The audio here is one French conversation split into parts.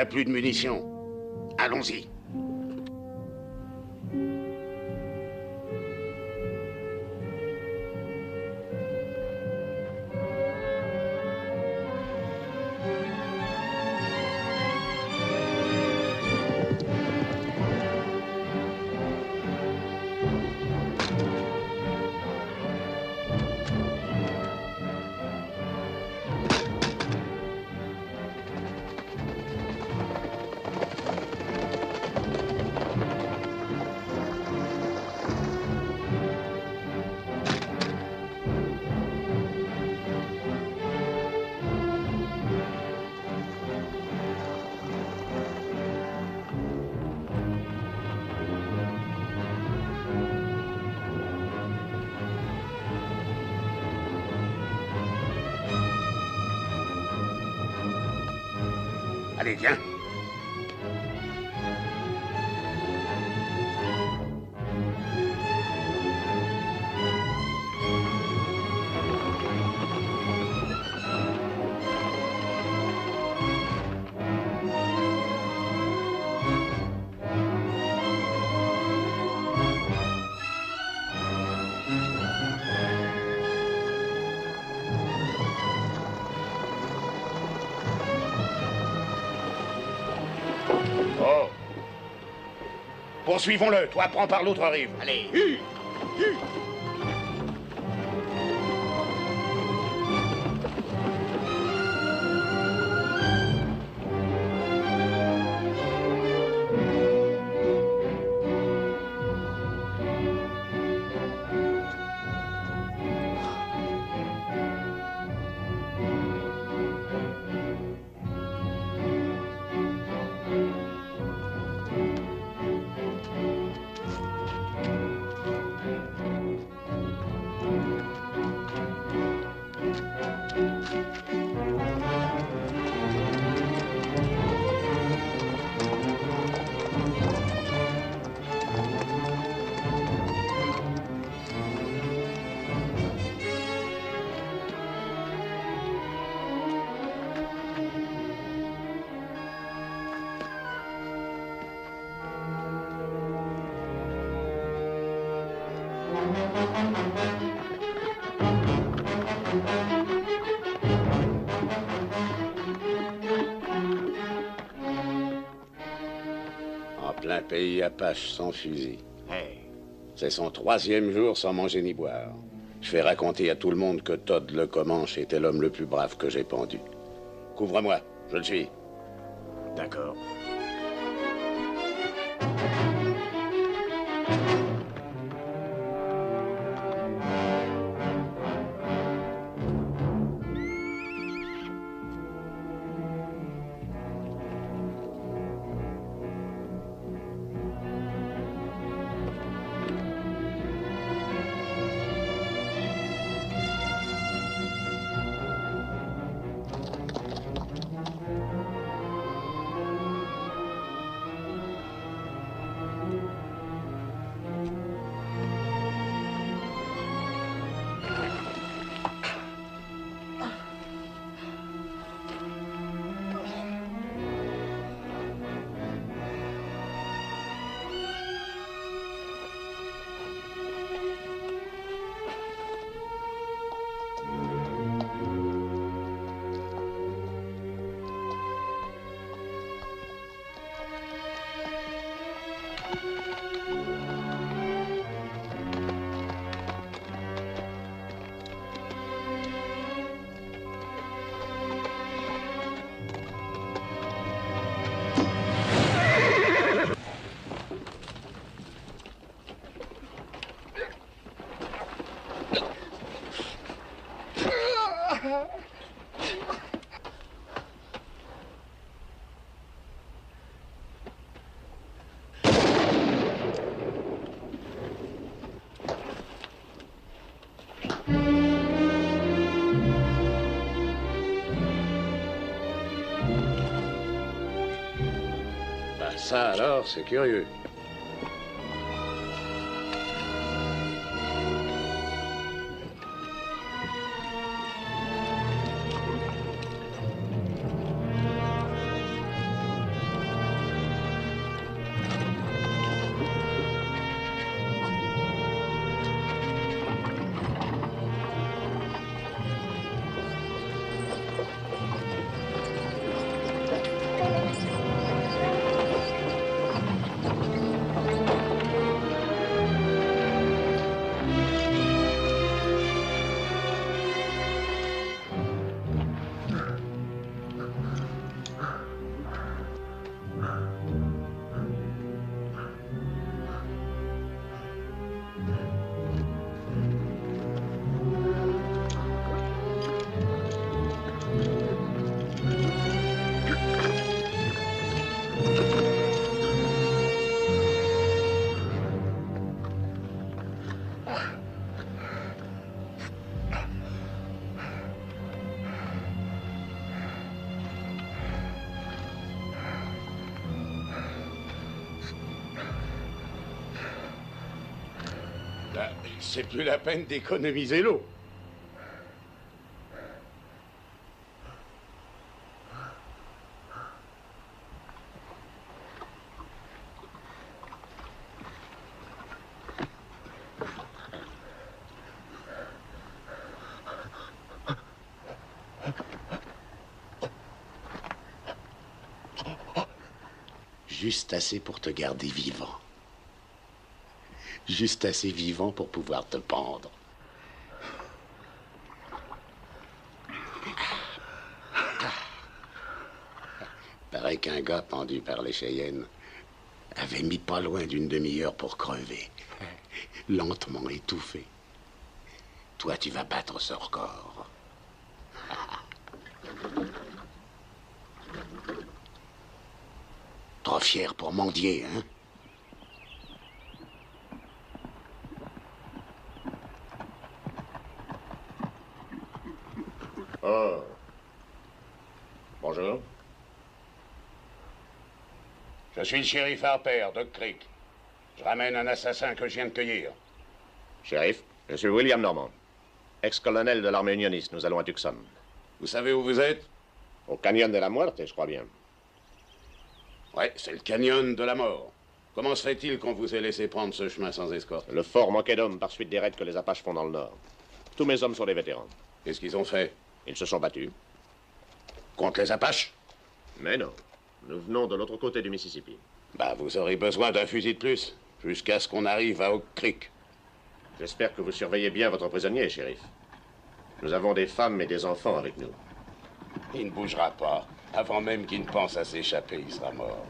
n'a plus de munitions. Allons-y. Allez, viens. Oh. Poursuivons-le. Toi, prends par l'autre rive. Allez. En plein pays Apache sans fusil. Hey. C'est son 3e jour sans manger ni boire. Je fais raconter à tout le monde que Todd le Comanche était l'homme le plus brave que j'ai pendu. Couvre-moi, je le suis. D'accord. Ça alors, c'est curieux. C'est plus la peine d'économiser l'eau. Juste assez pour te garder vivant. Juste assez vivant pour pouvoir te pendre. Paraît qu'un gars pendu par les Cheyennes avait mis pas loin d'une demi-heure pour crever. Lentement étouffé. Toi, tu vas battre ce record. Trop fier pour mendier, hein? Oh. Bonjour. Je suis le shérif Harper, Duck Creek. Je ramène un assassin que je viens de cueillir. Shérif, je suis William Normand, ex-colonel de l'armée unioniste. Nous allons à Tucson. Vous savez où vous êtes? Au canyon de la Muerte, je crois bien. Ouais, c'est le canyon de la mort. Comment se fait-il qu'on vous ait laissé prendre ce chemin sans escorte? Le fort manquait d'hommes par suite des raids que les Apaches font dans le nord. Tous mes hommes sont des vétérans. Qu'est-ce qu'ils ont fait? Ils se sont battus. Contre les Apaches? Mais non. Nous venons de l'autre côté du Mississippi. Bah, vous aurez besoin d'un fusil de plus, jusqu'à ce qu'on arrive à Oak Creek. J'espère que vous surveillez bien votre prisonnier, shérif. Nous avons des femmes et des enfants avec nous. Il ne bougera pas. Avant même qu'il ne pense à s'échapper, il sera mort.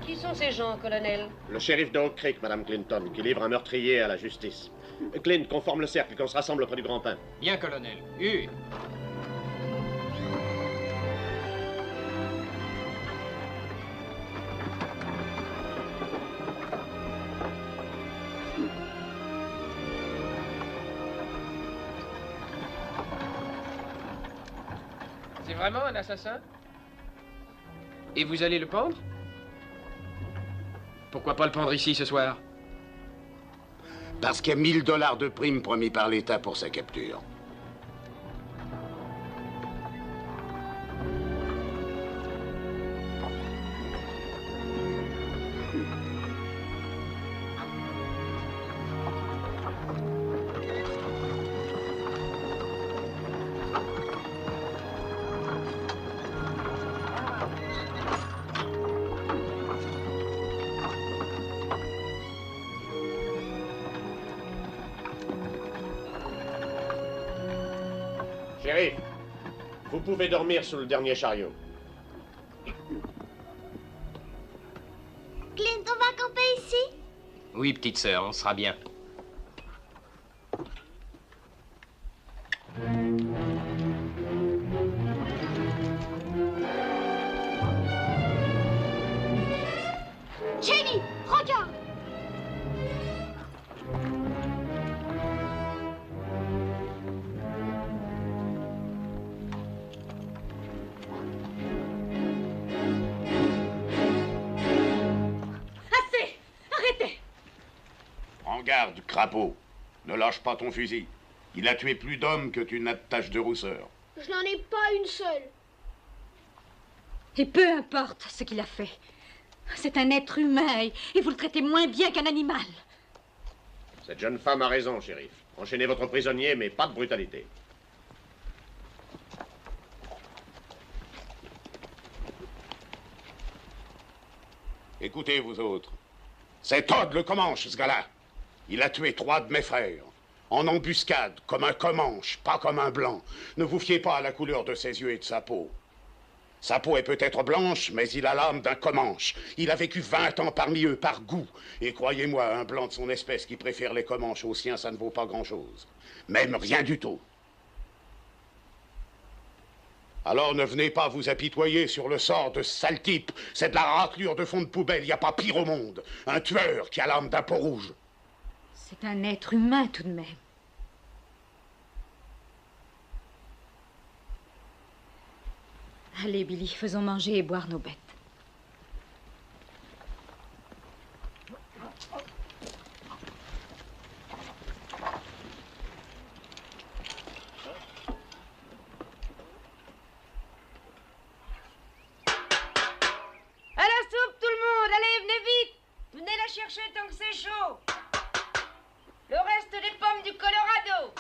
Qui sont ces gens, colonel? Le shérif de Oak Creek, Madame Clinton, qui livre un meurtrier à la justice. Clint, conforme le cercle, qu'on se rassemble auprès du grand pain. Bien, colonel. Une. C'est vraiment un assassin? Et vous allez le pendre? Pourquoi pas le pendre ici ce soir? Parce qu'il y a 1000 $ de prime promis par l'État pour sa capture. Shérif, vous pouvez dormir sous le dernier chariot. Clint, on va camper ici? Oui, petite sœur, on sera bien. Jenny, regarde! Assez! Arrêtez! Prends garde, crapaud. Ne lâche pas ton fusil. Il a tué plus d'hommes que tu n'as de tache de rousseur. Je n'en ai pas une seule. Et peu importe ce qu'il a fait. C'est un être humain et vous le traitez moins bien qu'un animal. Cette jeune femme a raison, shérif. Enchaînez votre prisonnier, mais pas de brutalité. Écoutez, vous autres. C'est Todd le Comanche, ce gars-là. Il a tué 3 de mes frères. En embuscade, comme un Comanche, pas comme un blanc. Ne vous fiez pas à la couleur de ses yeux et de sa peau. Sa peau est peut-être blanche, mais il a l'âme d'un Comanche. Il a vécu 20 ans parmi eux, par goût. Et croyez-moi, un blanc de son espèce qui préfère les Comanches aux siens, ça ne vaut pas grand-chose. Même rien du tout. Alors ne venez pas vous apitoyer sur le sort de ce sale type. C'est de la raclure de fond de poubelle, il n'y a pas pire au monde. Un tueur qui a l'âme d'un peau rouge. C'est un être humain tout de même. Allez, Billy, faisons manger et boire nos bêtes. À la soupe, tout le monde! Allez, venez vite! Venez la chercher tant que c'est chaud! Le reste des pommes du Colorado!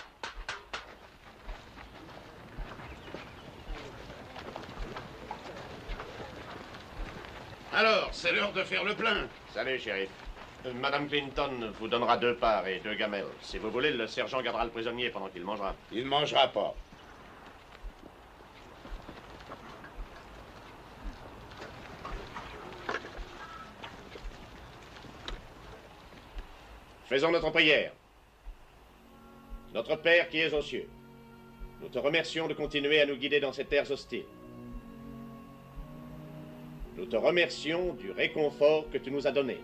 Alors, c'est l'heure de faire le plein. Salut, shérif. Madame Clinton vous donnera 2 parts et 2 gamelles. Si vous voulez, le sergent gardera le prisonnier pendant qu'il mangera. Il ne mangera pas. Faisons notre prière. Notre Père qui es aux cieux, nous te remercions de continuer à nous guider dans ces terres hostiles. Nous te remercions du réconfort que tu nous as donné.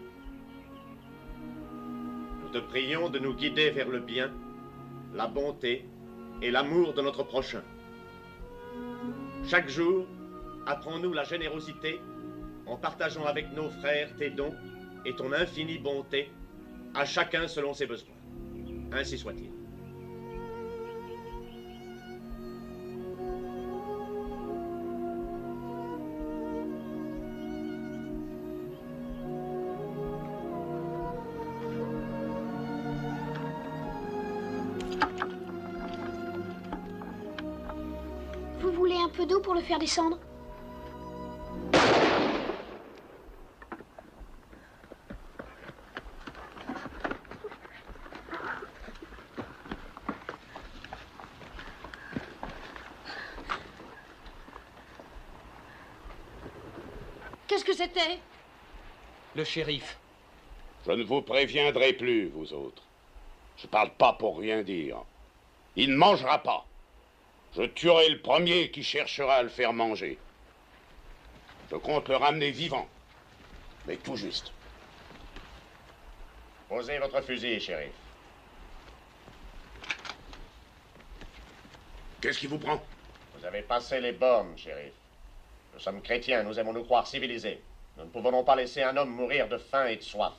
Nous te prions de nous guider vers le bien, la bonté et l'amour de notre prochain. Chaque jour, apprends-nous la générosité en partageant avec nos frères tes dons et ton infinie bonté, à chacun selon ses besoins. Ainsi soit-il. Vous voulez un peu d'eau pour le faire descendre? Qu'est-ce que c'était? Le shérif. Je ne vous préviendrai plus, vous autres. Je parle pas pour rien dire. Il ne mangera pas. Je tuerai le premier qui cherchera à le faire manger. Je compte le ramener vivant, mais tout juste. Posez votre fusil, shérif. Qu'est-ce qui vous prend? Vous avez passé les bornes, shérif. Nous sommes chrétiens, nous aimons nous croire civilisés. Nous ne pouvons donc pas laisser un homme mourir de faim et de soif.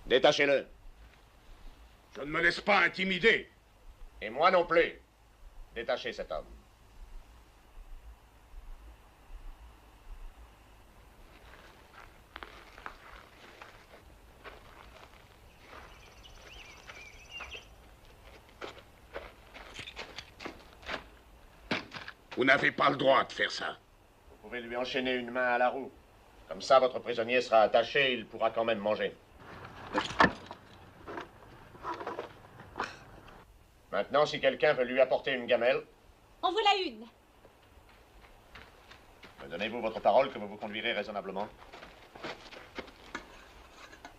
Détachez-le. Je ne me laisse pas intimider. Et moi non plus. Détachez cet homme. Vous n'avez pas le droit de faire ça. Vous pouvez lui enchaîner une main à la roue. Comme ça, votre prisonnier sera attaché et il pourra quand même manger. Maintenant, si quelqu'un veut lui apporter une gamelle, En voilà une. me donnez-vous votre parole que vous vous conduirez raisonnablement?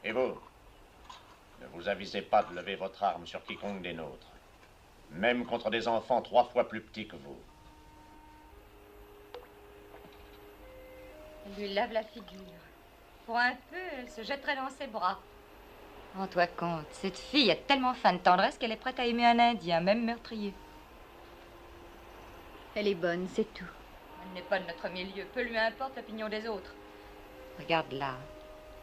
Et vous, ne vous avisez pas de lever votre arme sur quiconque des nôtres, même contre des enfants 3 fois plus petits que vous. Elle lui lave la figure. Pour un peu, elle se jetterait dans ses bras. Rends-toi compte, cette fille a tellement faim de tendresse qu'elle est prête à aimer un Indien, même meurtrier. Elle est bonne, c'est tout. Elle n'est pas de notre milieu, peu lui importe l'opinion des autres. Regarde là.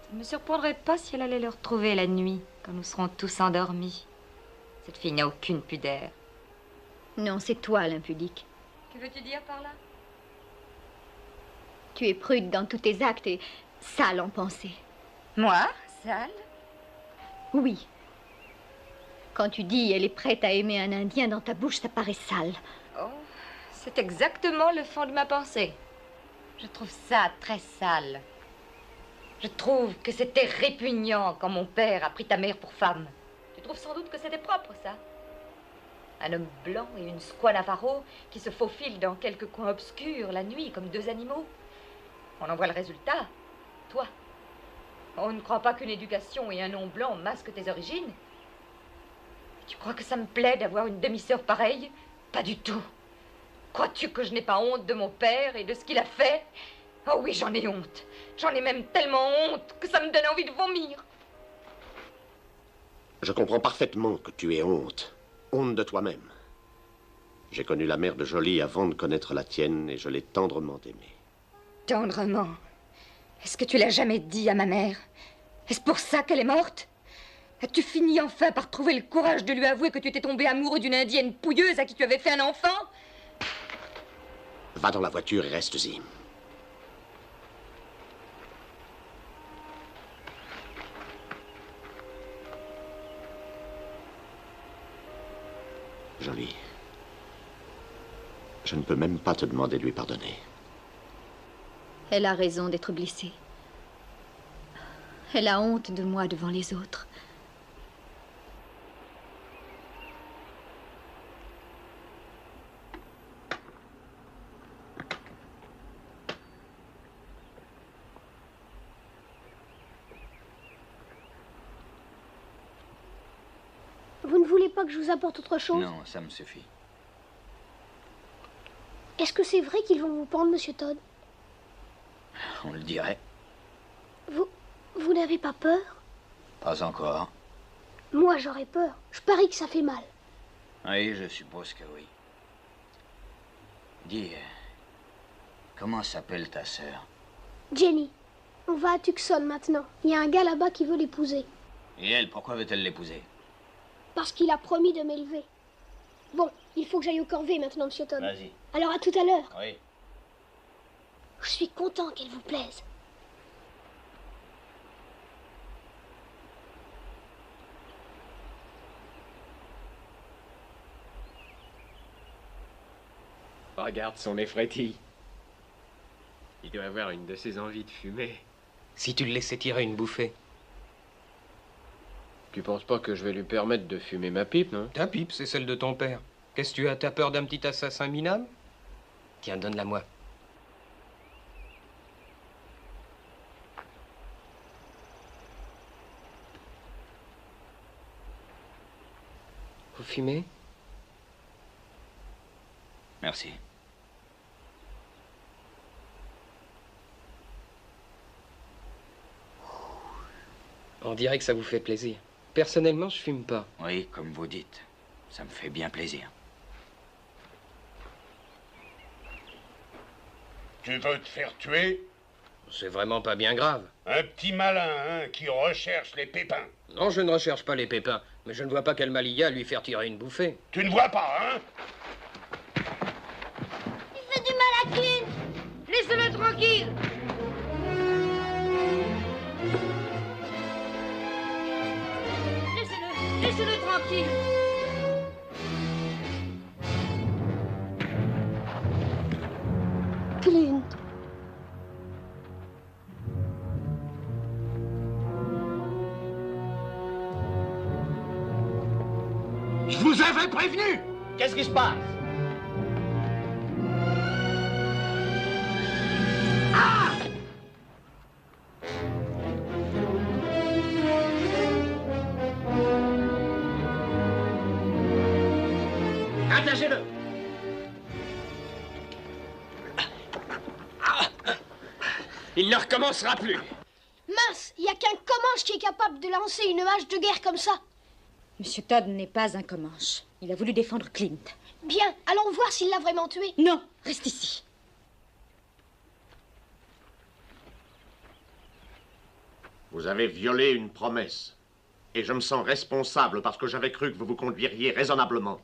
Ça ne me surprendrait pas si elle allait le retrouver la nuit, quand nous serons tous endormis. Cette fille n'a aucune pudeur. Non, c'est toi l'impudique. Que veux-tu dire par là? Tu es prude dans tous tes actes et sale en pensée. Moi? Sale? Oui. Quand tu dis elle est prête à aimer un Indien, dans ta bouche, ça paraît sale. Oh, c'est exactement le fond de ma pensée. Je trouve ça très sale. Je trouve que c'était répugnant quand mon père a pris ta mère pour femme. Tu trouves sans doute que c'était propre, ça? Un homme blanc et une squaw navarro qui se faufilent dans quelques coins obscurs la nuit comme 2 animaux. On en voit le résultat. Toi. On ne croit pas qu'une éducation et un nom blanc masquent tes origines? Tu crois que ça me plaît d'avoir une demi-sœur pareille? Pas du tout. Crois-tu que je n'ai pas honte de mon père et de ce qu'il a fait? Oh oui, j'en ai honte. J'en ai même tellement honte que ça me donne envie de vomir. Je comprends parfaitement que tu aies honte. Honte de toi-même. J'ai connu la mère de Jolie avant de connaître la tienne et je l'ai tendrement aimée. Tendrement? Est-ce que tu l'as jamais dit à ma mère? Est-ce pour ça qu'elle est morte? As-tu fini enfin par trouver le courage de lui avouer que tu étais tombé amoureux d'une indienne pouilleuse à qui tu avais fait un enfant? Va dans la voiture et reste-y. Jolie, je ne peux même pas te demander de lui pardonner. Elle a raison d'être blessée. Elle a honte de moi devant les autres. Vous ne voulez pas que je vous apporte autre chose? Non, ça me suffit. Est-ce que c'est vrai qu'ils vont vous pendre, monsieur Todd? On le dirait. Vous n'avez pas peur? Pas encore. Moi, j'aurais peur. Je parie que ça fait mal. Oui, je suppose que oui. Dis, comment s'appelle ta sœur? Jenny, on va à Tucson maintenant. Il y a un gars là-bas qui veut l'épouser. Et elle, pourquoi veut-elle l'épouser? Parce qu'il a promis de m'élever. Bon, il faut que j'aille au corvée maintenant, monsieur Todd. Vas-y. Alors à tout à l'heure. Oui. Je suis content qu'elle vous plaise. Regarde son nez frétille. Il doit avoir une de ses envies de fumer. Si tu le laissais tirer une bouffée. Tu penses pas que je vais lui permettre de fumer ma pipe, non? Ta pipe, c'est celle de ton père. Qu'est-ce que tu as? T'as peur d'un petit assassin minable? Tiens, donne-la-moi. Vous fumez? Merci. On dirait que ça vous fait plaisir. Personnellement, je fume pas. Oui, comme vous dites. Ça me fait bien plaisir. Tu veux te faire tuer? C'est vraiment pas bien grave. Un petit malin, hein, qui recherche les pépins. Non, je ne recherche pas les pépins, mais je ne vois pas quel mal il y a à lui faire tirer une bouffée. Tu ne vois pas, hein? Il fait du mal à Clint. Laissez-le tranquille. Laissez-le tranquille. Clint. Je vous avais prévenu! Qu'est-ce qui se passe? Attachez-le! Il ne recommencera plus. Mince, il n'y a qu'un Comanche qui est capable de lancer une hache de guerre comme ça. Monsieur Todd n'est pas un Comanche. Il a voulu défendre Clint. Bien, allons voir s'il l'a vraiment tué. Non, reste ici. Vous avez violé une promesse. Et je me sens responsable parce que j'avais cru que vous vous conduiriez raisonnablement.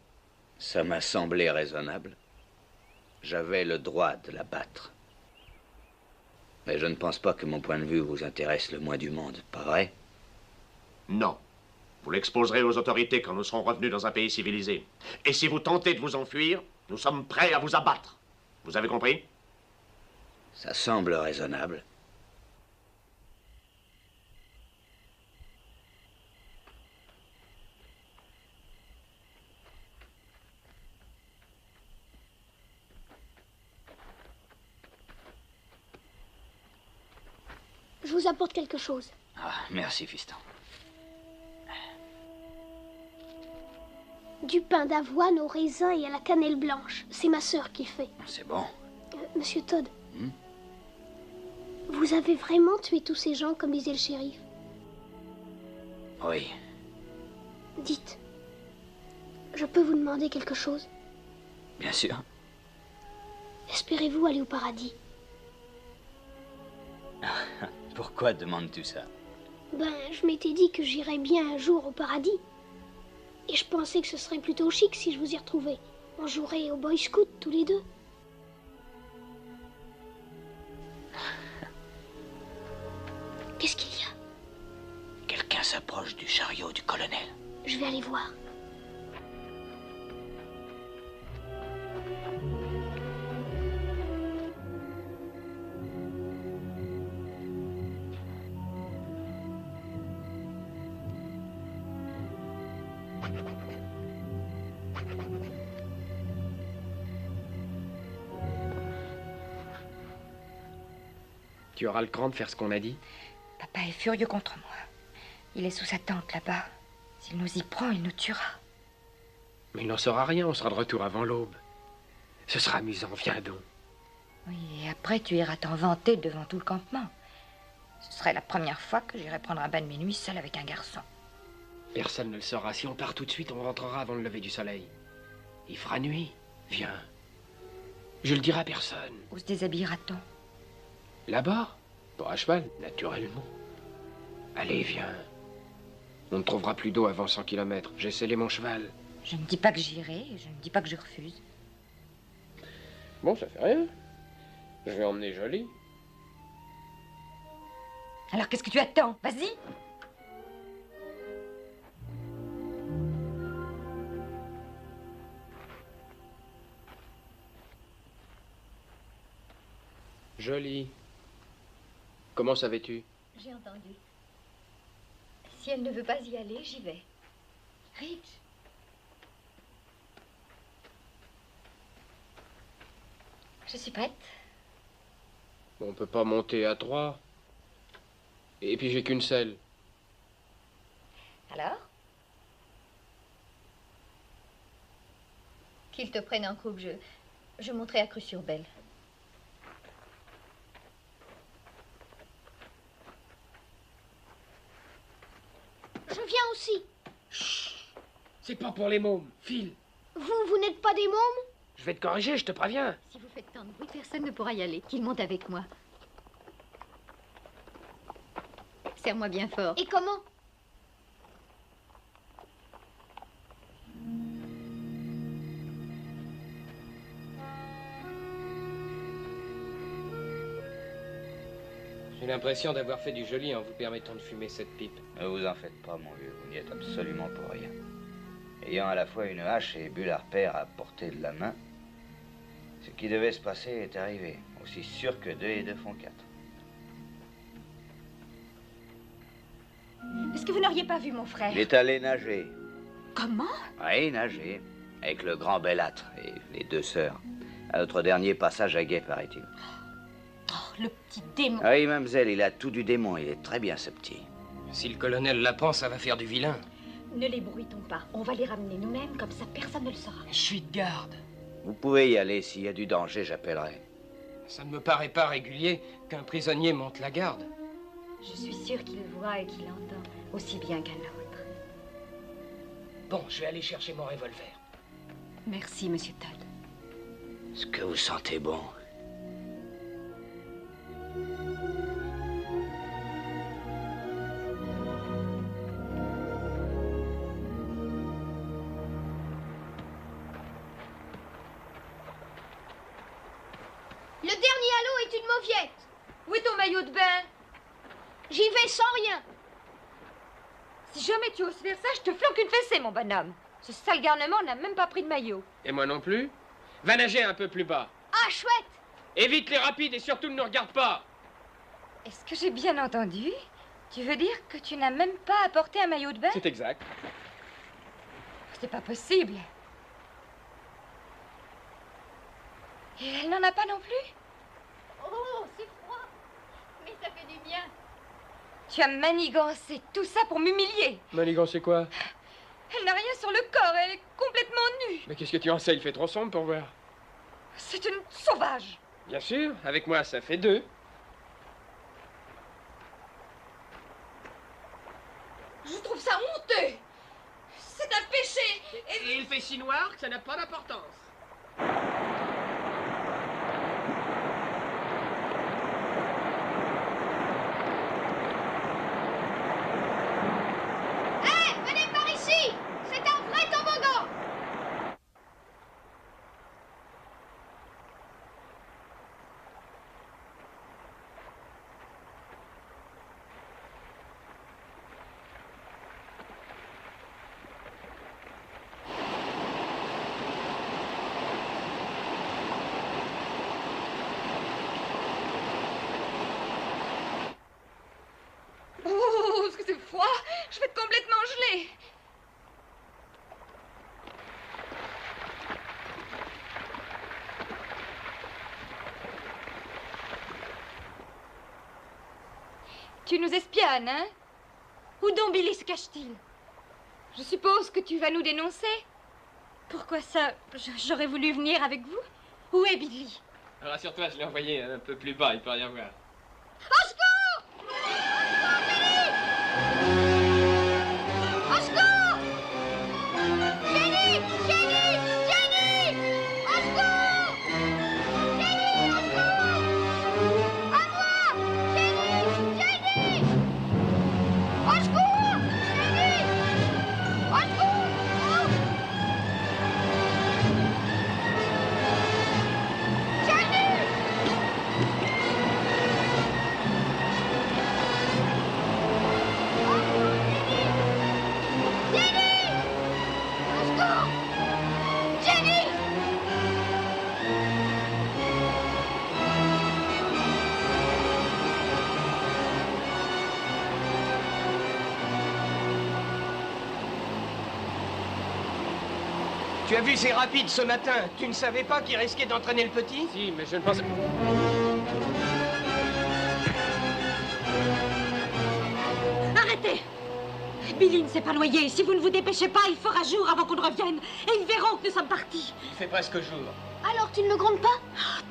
Ça m'a semblé raisonnable. J'avais le droit de la battre. Mais je ne pense pas que mon point de vue vous intéresse le moins du monde, pas vrai? Non. Vous l'exposerez aux autorités quand nous serons revenus dans un pays civilisé. Et si vous tentez de vous enfuir, nous sommes prêts à vous abattre. Vous avez compris? Ça semble raisonnable. Je vous apporte quelque chose. Ah, merci, fiston. Du pain d'avoine au raisin et à la cannelle blanche. C'est ma sœur qui le fait. C'est bon. Monsieur Todd, vous avez vraiment tué tous ces gens comme disait le shérif? Oui. Dites, je peux vous demander quelque chose? Bien sûr. Espérez-vous aller au paradis? Pourquoi demandes-tu ça? Ben, je m'étais dit que j'irais bien un jour au paradis. Et je pensais que ce serait plutôt chic si je vous y retrouvais. On jouerait au Boy Scout tous les deux. Qu'est-ce qu'il y a? Quelqu'un s'approche du chariot du colonel. Je vais aller voir. Tu auras le cran de faire ce qu'on a dit? Papa est furieux contre moi. Il est sous sa tente là-bas. S'il nous y prend, il nous tuera. Mais il n'en saura rien, on sera de retour avant l'aube. Ce sera amusant, viens donc. Oui, et après tu iras t'en vanter devant tout le campement. Ce serait la première fois que j'irai prendre un bain de minuit seul avec un garçon. Personne ne le saura. Si on part tout de suite, on rentrera avant le lever du soleil. Il fera nuit. Viens. Je le dirai à personne. Où se déshabillera-t-on? Là-bas? Pas à cheval, naturellement. Allez, viens. On ne trouvera plus d'eau avant 100 kilomètres. J'ai scellé mon cheval. Je ne dis pas que j'irai, je ne dis pas que je refuse. Bon, ça fait rien. Je vais emmener Jolie. Alors qu'est-ce que tu attends? Vas-y! Jolie. Comment savais-tu? J'ai entendu. Si elle ne veut pas y aller, j'y vais. Rich! Je suis prête. On peut pas monter à 3. Et puis j'ai qu'une selle. Alors? Qu'il te prenne en croupe, je monterai à Cru-sur-Belle. Je viens aussi. Chut. C'est pas pour les mômes. File. Vous n'êtes pas des mômes? Je vais te corriger, je te préviens. Si vous faites tant de bruit, personne ne pourra y aller. Qu'il monte avec moi. Serre-moi bien fort. Et comment? J'ai l'impression d'avoir fait du joli en vous permettant de fumer cette pipe. Ne vous en faites pas, mon vieux, vous n'y êtes absolument pour rien. Ayant à la fois une hache et Bullard père à portée de la main, ce qui devait se passer est arrivé, aussi sûr que 2 et 2 font 4. Est-ce que vous n'auriez pas vu mon frère? Il est allé nager. Comment? Oui, nager, avec le grand Bellâtre et les 2 sœurs. À notre dernier passage à guet, paraît-il. Oh, le petit démon! Ah oui, mademoiselle, il a tout du démon, il est très bien, ce petit. Si le colonel l'apprend, ça va faire du vilain. Ne les bruitons pas. On va les ramener nous-mêmes, comme ça personne ne le saura. Je suis de garde. Vous pouvez y aller, s'il y a du danger, j'appellerai. Ça ne me paraît pas régulier qu'un prisonnier monte la garde. Je suis sûre qu'il voit et qu'il entend, aussi bien qu'un autre. Bon, je vais aller chercher mon revolver. Merci, Monsieur Todd. Ce que vous sentez bon. Le dernier halo est une mauviette. Où est ton maillot de bain? J'y vais sans rien. Si jamais tu oses faire ça, je te flanque une fessée, mon bonhomme. Ce sale garnement n'a même pas pris de maillot. Et moi non plus. Va nager un peu plus bas. Ah, chouette. Évite les rapides et surtout ne nous regarde pas. Est-ce que j'ai bien entendu? Tu veux dire que tu n'as même pas apporté un maillot de bain? C'est exact. C'est pas possible. Et elle n'en a pas non plus? Oh, c'est froid. Mais ça fait du bien. Tu as manigancé tout ça pour m'humilier. Manigan, c'est quoi? Elle n'a rien sur le corps, elle est complètement nue. Mais qu'est-ce que tu en sais? Il fait trop sombre pour voir. C'est une sauvage. Bien sûr, avec moi ça fait 2. Je trouve ça honteux. C'est un péché. Et il fait si noir que ça n'a pas d'importance. Hé, venez par ici! C'est un vrai toboggan! Oh, est-ce que c'est froid? Je vais être complètement gelée. Tu nous espionnes, hein? Où donc Billy se cache-t-il? Je suppose que tu vas nous dénoncer. Pourquoi ça? J'aurais voulu venir avec vous. Où est Billy? Rassure-toi, je l'ai envoyé un peu plus bas, il peut rien voir. Au secours! Au secours! Jenny! Jenny! Jenny! Au secours! Jenny! Au secours! À moi! Jenny! Jenny! Au secours! Jenny! Au secours! Jenny! Tu as vu, c'est rapide ce matin. Tu ne savais pas qu'il risquait d'entraîner le petit? Si, mais je ne pensais... Arrêtez! Billy ne s'est pas noyé. Si vous ne vous dépêchez pas, il fera jour avant qu'on ne revienne. Et ils verront que nous sommes partis. Il fait presque jour. Alors tu ne me grondes pas?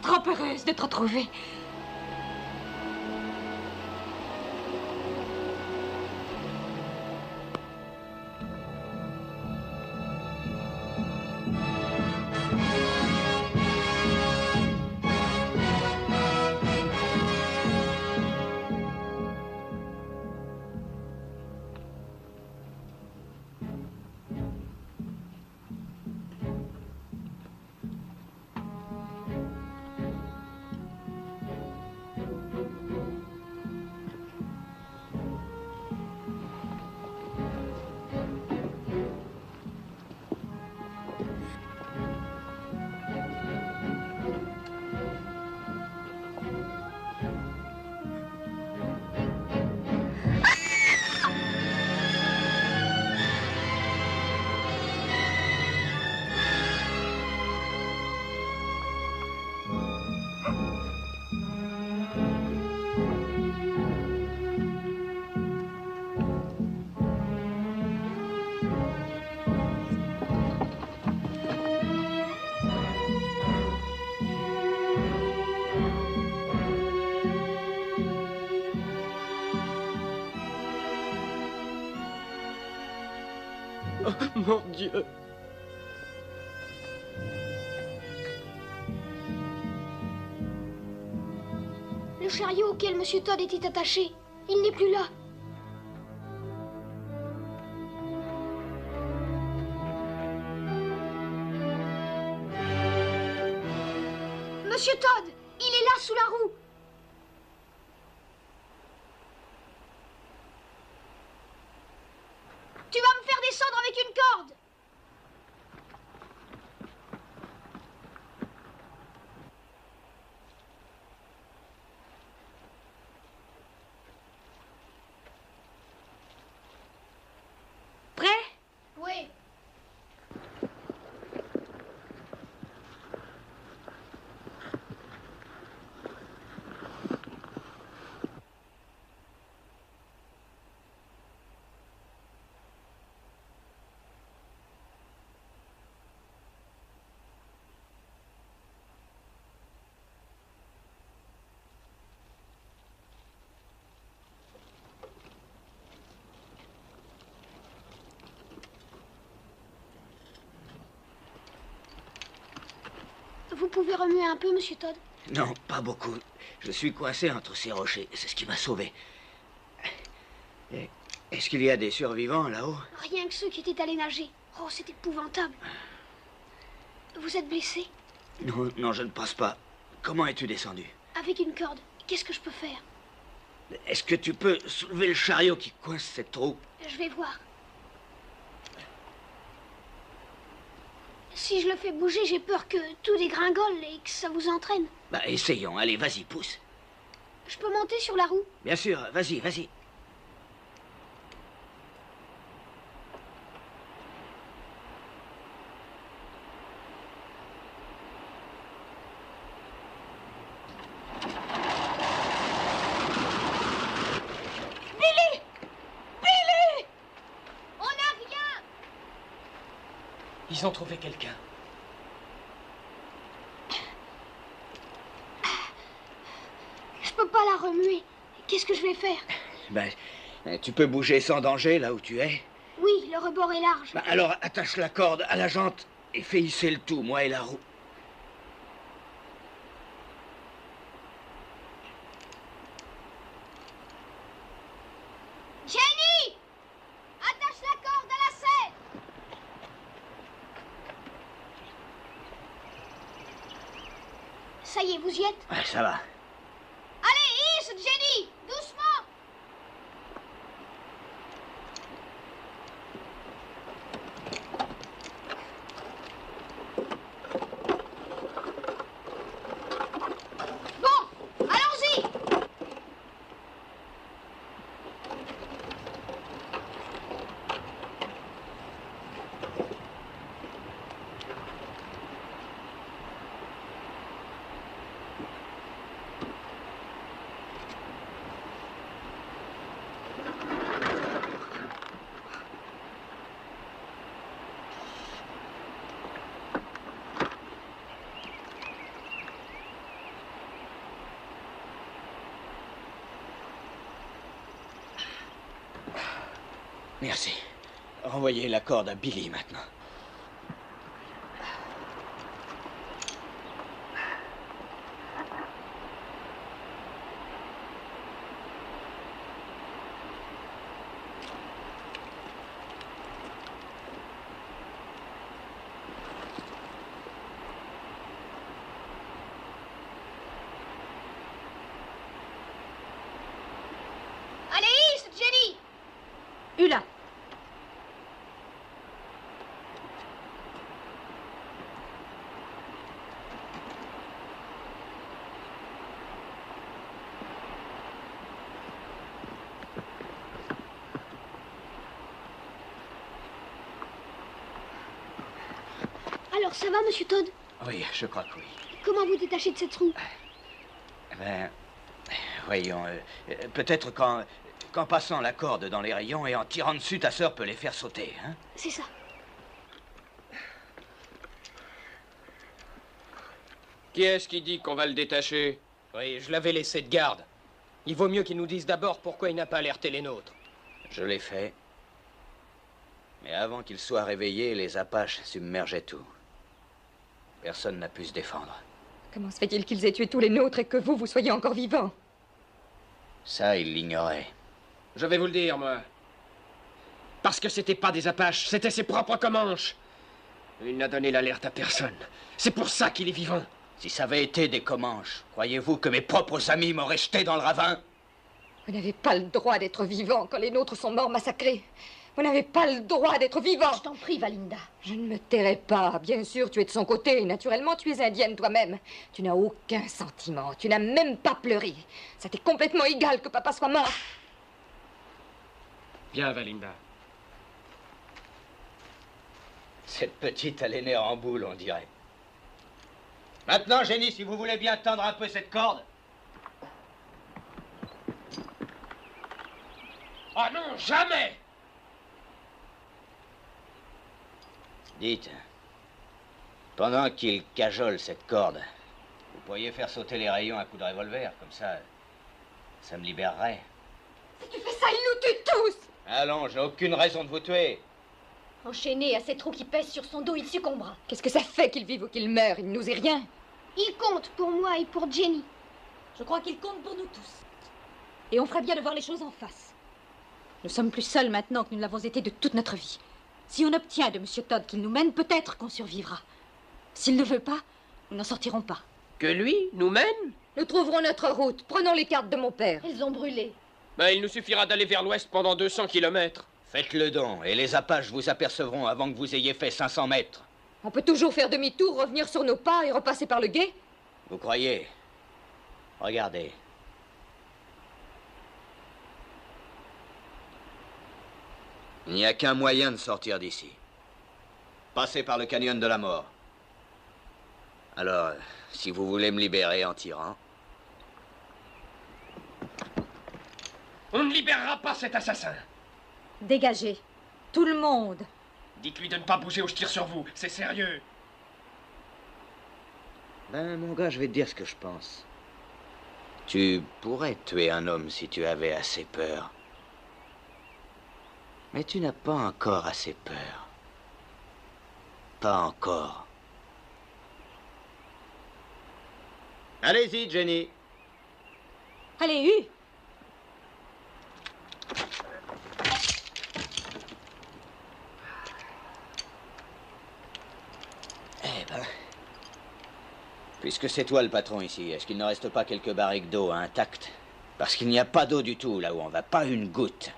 Trop heureuse de te retrouver. Oh, mon Dieu. Le chariot auquel M. Todd était attaché, il n'est plus là. Monsieur Todd, il est là sous la roue. Tu vas me faire descendre avec une corde. Prêt? Oui. Vous pouvez remuer un peu, monsieur Todd? Non, pas beaucoup. Je suis coincé entre ces rochers. C'est ce qui m'a sauvé. Est-ce qu'il y a des survivants là-haut? Rien que ceux qui étaient allés nager. Oh, c'est épouvantable. Vous êtes blessé? Non, non, je ne pense pas. Comment es-tu descendu? Avec une corde. Qu'est-ce que je peux faire? Est-ce que tu peux soulever le chariot qui coince cette trou? Je vais voir. Si je le fais bouger, j'ai peur que tout dégringole et que ça vous entraîne. Bah, essayons. Allez, vas-y, pousse. Je peux monter sur la roue? Bien sûr, vas-y, vas-y. Ils ont trouvé quelqu'un. Je peux pas la remuer. Qu'est-ce que je vais faire? Ben, tu peux bouger sans danger là où tu es. Oui, le rebord est large. Ben, alors attache la corde à la jante et fais hisser le tout, moi et la roue. Jenny! Attache la corde à la selle! Ça y est, vous y êtes? Ouais, ça va. Allez, hisse, Jenny! Doucement! Bon, allons-y! Merci. Renvoyez la corde à Billy maintenant. Allez, hisse, Jenny! Ulla. Alors, ça va, monsieur Todd? Oui, je crois que oui. Comment vous détachez de cette roue? Ben, voyons, peut-être qu'en passant la corde dans les rayons et en tirant dessus, ta sœur peut les faire sauter, hein? C'est ça. Qui est-ce qui dit qu'on va le détacher? Oui, je l'avais laissé de garde. Il vaut mieux qu'il nous dise d'abord pourquoi il n'a pas alerté les nôtres. Je l'ai fait. Mais avant qu'il soit réveillé, les Apaches submergeaient tout. Personne n'a pu se défendre. Comment se fait-il qu'ils aient tué tous les nôtres et que vous soyez encore vivant? Ça, il l'ignorait. Je vais vous le dire, moi. Parce que c'était pas des Apaches, c'était ses propres Comanches. Il n'a donné l'alerte à personne. C'est pour ça qu'il est vivant. Si ça avait été des Comanches, croyez-vous que mes propres amis m'auraient jeté dans le ravin? Vous n'avez pas le droit d'être vivant quand les nôtres sont morts massacrés. Vous n'avez pas le droit d'être vivant. Je t'en prie, Valinda. Je ne me tairai pas. Bien sûr, tu es de son côté. Naturellement, tu es indienne toi-même. Tu n'as aucun sentiment. Tu n'as même pas pleuré. Ça t'est complètement égal que papa soit mort. Viens, Valinda. Cette petite a les nerfs en boule, on dirait. Maintenant, Jenny, si vous voulez bien tendre un peu cette corde. Ah non, jamais! Dites, pendant qu'il cajole cette corde, vous pourriez faire sauter les rayons à coups de revolver, comme ça me libérerait. Si tu fais ça, ils nous tuent tous! Allons, j'ai aucune raison de vous tuer. Enchaîné à ces trous qui pèsent sur son dos, il succombera. Qu'est-ce que ça fait qu'il vive ou qu'il meure? Il ne nous est rien. Il compte pour moi et pour Jenny. Je crois qu'il compte pour nous tous. Et on ferait bien de voir les choses en face. Nous sommes plus seuls maintenant que nous l'avons été de toute notre vie. Si on obtient de M. Todd qu'il nous mène, peut-être qu'on survivra. S'il ne veut pas, nous n'en sortirons pas. Que lui nous mène? Nous trouverons notre route. Prenons les cartes de mon père. Elles ont brûlé. Ben, il nous suffira d'aller vers l'ouest pendant 200 kilomètres. Faites-le don, et les Apaches vous apercevront avant que vous ayez fait 500 mètres. On peut toujours faire demi-tour, revenir sur nos pas et repasser par le gué. Vous croyez? Regardez. Il n'y a qu'un moyen de sortir d'ici. Passer par le canyon de la mort. Alors, si vous voulez me libérer en tirant... On ne libérera pas cet assassin. Dégagez. Tout le monde. Dites-lui de ne pas bouger ou je tire sur vous. C'est sérieux. Ben, mon gars, je vais te dire ce que je pense. Tu pourrais tuer un homme si tu avais assez peur. Mais tu n'as pas encore assez peur. Pas encore. Allez-y, Jenny. Allez, Hu. Eh ben... Puisque c'est toi le patron ici, est-ce qu'il ne reste pas quelques barriques d'eau intactes? Parce qu'il n'y a pas d'eau du tout là où on va, pas une goutte.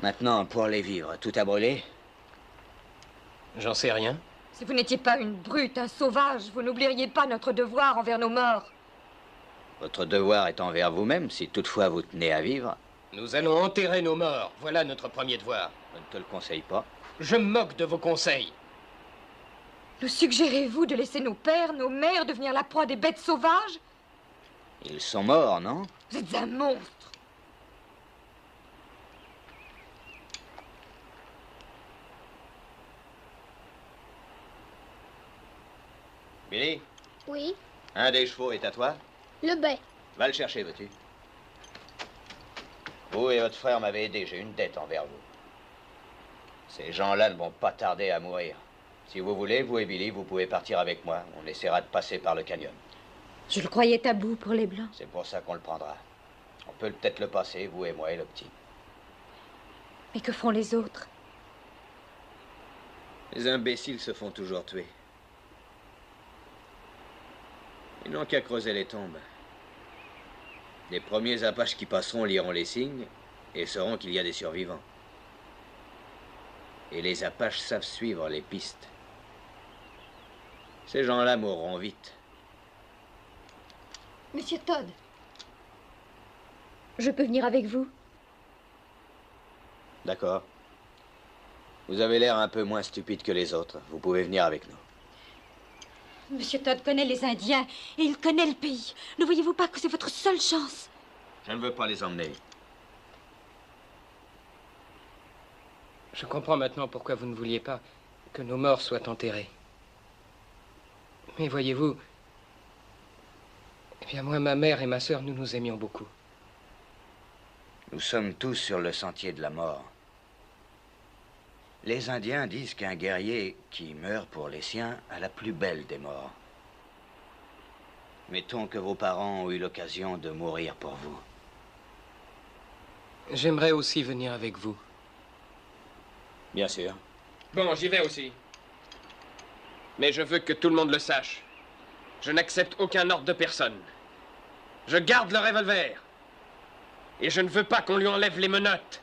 Maintenant, pour les vivres, tout a brûlé? J'en sais rien. Si vous n'étiez pas une brute, un sauvage, vous n'oublieriez pas notre devoir envers nos morts. Votre devoir est envers vous-même, si toutefois vous tenez à vivre. Nous allons enterrer nos morts. Voilà notre premier devoir. Je ne te le conseille pas. Je me moque de vos conseils. Nous suggérez-vous de laisser nos pères, nos mères devenir la proie des bêtes sauvages? Ils sont morts, non? Vous êtes un monstre. Billy, Oui, un des chevaux est à toi? le bai. Va le chercher, veux-tu? Vous et votre frère m'avez aidé, j'ai une dette envers vous. Ces gens-là ne vont pas tarder à mourir. Si vous voulez, vous et Billy, vous pouvez partir avec moi. On essaiera de passer par le canyon. Je le croyais tabou pour les Blancs. C'est pour ça qu'on le prendra. On peut peut-être le passer, vous et moi et le petit. Mais que feront les autres? Les imbéciles se font toujours tuer. Ils n'ont qu'à creuser les tombes. Les premiers Apaches qui passeront liront les signes et sauront qu'il y a des survivants. Et les Apaches savent suivre les pistes. Ces gens-là mourront vite. Monsieur Todd, je peux venir avec vous? D'accord. Vous avez l'air un peu moins stupide que les autres. Vous pouvez venir avec nous. Monsieur Todd connaît les Indiens et il connaît le pays. Ne voyez-vous pas que c'est votre seule chance? Je ne veux pas les emmener. Je comprends maintenant pourquoi vous ne vouliez pas que nos morts soient enterrés. Mais voyez-vous, eh bien moi, ma mère et ma sœur, nous nous aimions beaucoup. Nous sommes tous sur le sentier de la mort. Les Indiens disent qu'un guerrier qui meurt pour les siens a la plus belle des morts. Mettons que vos parents ont eu l'occasion de mourir pour vous. J'aimerais aussi venir avec vous. Bien sûr. Bon, j'y vais aussi. Mais je veux que tout le monde le sache. Je n'accepte aucun ordre de personne. Je garde le revolver. Et je ne veux pas qu'on lui enlève les menottes.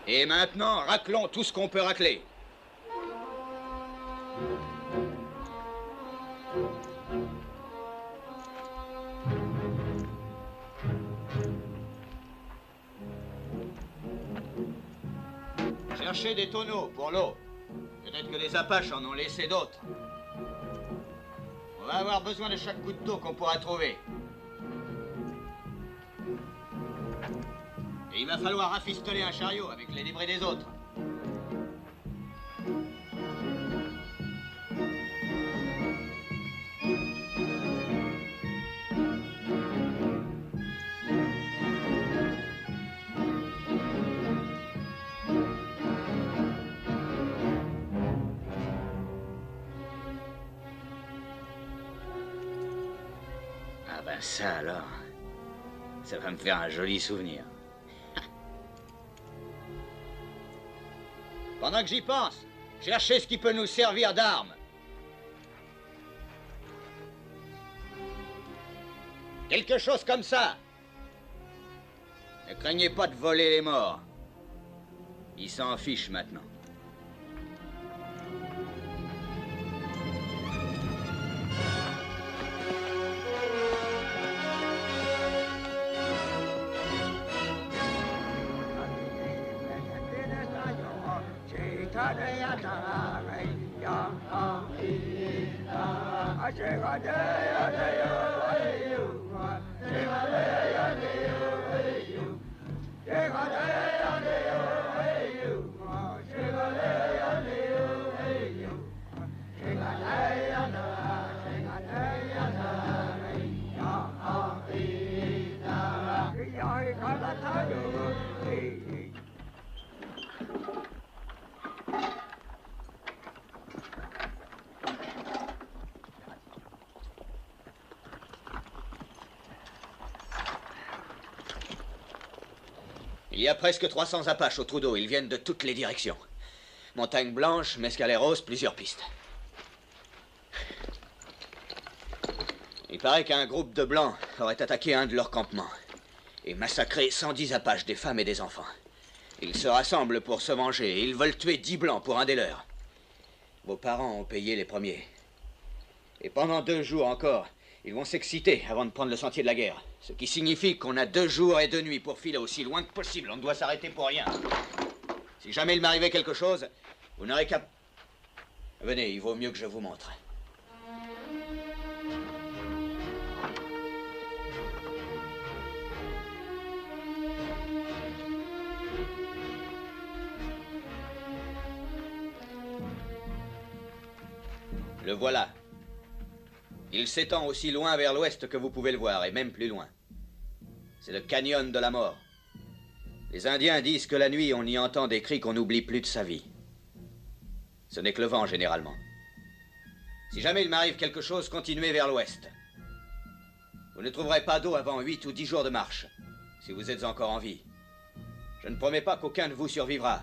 Et maintenant, raclons tout ce qu'on peut racler. Cherchez des tonneaux pour l'eau. Peut-être que les Apaches en ont laissé d'autres. On va avoir besoin de chaque goutte d'eau qu'on pourra trouver. Et il va falloir rafistoler un chariot avec les débris des autres. ben ça alors, ça va me faire un joli souvenir. Pendant que j'y pense, cherchez ce qui peut nous servir d'arme. Quelque chose comme ça. Ne craignez pas de voler les morts. Ils s'en fichent maintenant. Il y a presque 300 Apaches au trou d'eau. Ils viennent de toutes les directions. Montagne Blanche, Mescaleros, plusieurs pistes. Il paraît qu'un groupe de Blancs aurait attaqué un de leurs campements et massacré 110 Apaches, des femmes et des enfants. Ils se rassemblent pour se venger et ils veulent tuer 10 Blancs pour un des leurs. Vos parents ont payé les premiers. Et pendant 2 jours encore, ils vont s'exciter avant de prendre le sentier de la guerre. Ce qui signifie qu'on a 2 jours et 2 nuits pour filer aussi loin que possible. On ne doit s'arrêter pour rien. Si jamais il m'arrivait quelque chose, vous n'aurez qu'à... Venez, il vaut mieux que je vous montre. Le voilà. Il s'étend aussi loin vers l'ouest que vous pouvez le voir, et même plus loin. C'est le canyon de la mort. Les Indiens disent que la nuit, on y entend des cris qu'on n'oublie plus de sa vie. Ce n'est que le vent, généralement. Si jamais il m'arrive quelque chose, continuez vers l'ouest. Vous ne trouverez pas d'eau avant 8 ou 10 jours de marche, si vous êtes encore en vie. Je ne promets pas qu'aucun de vous survivra,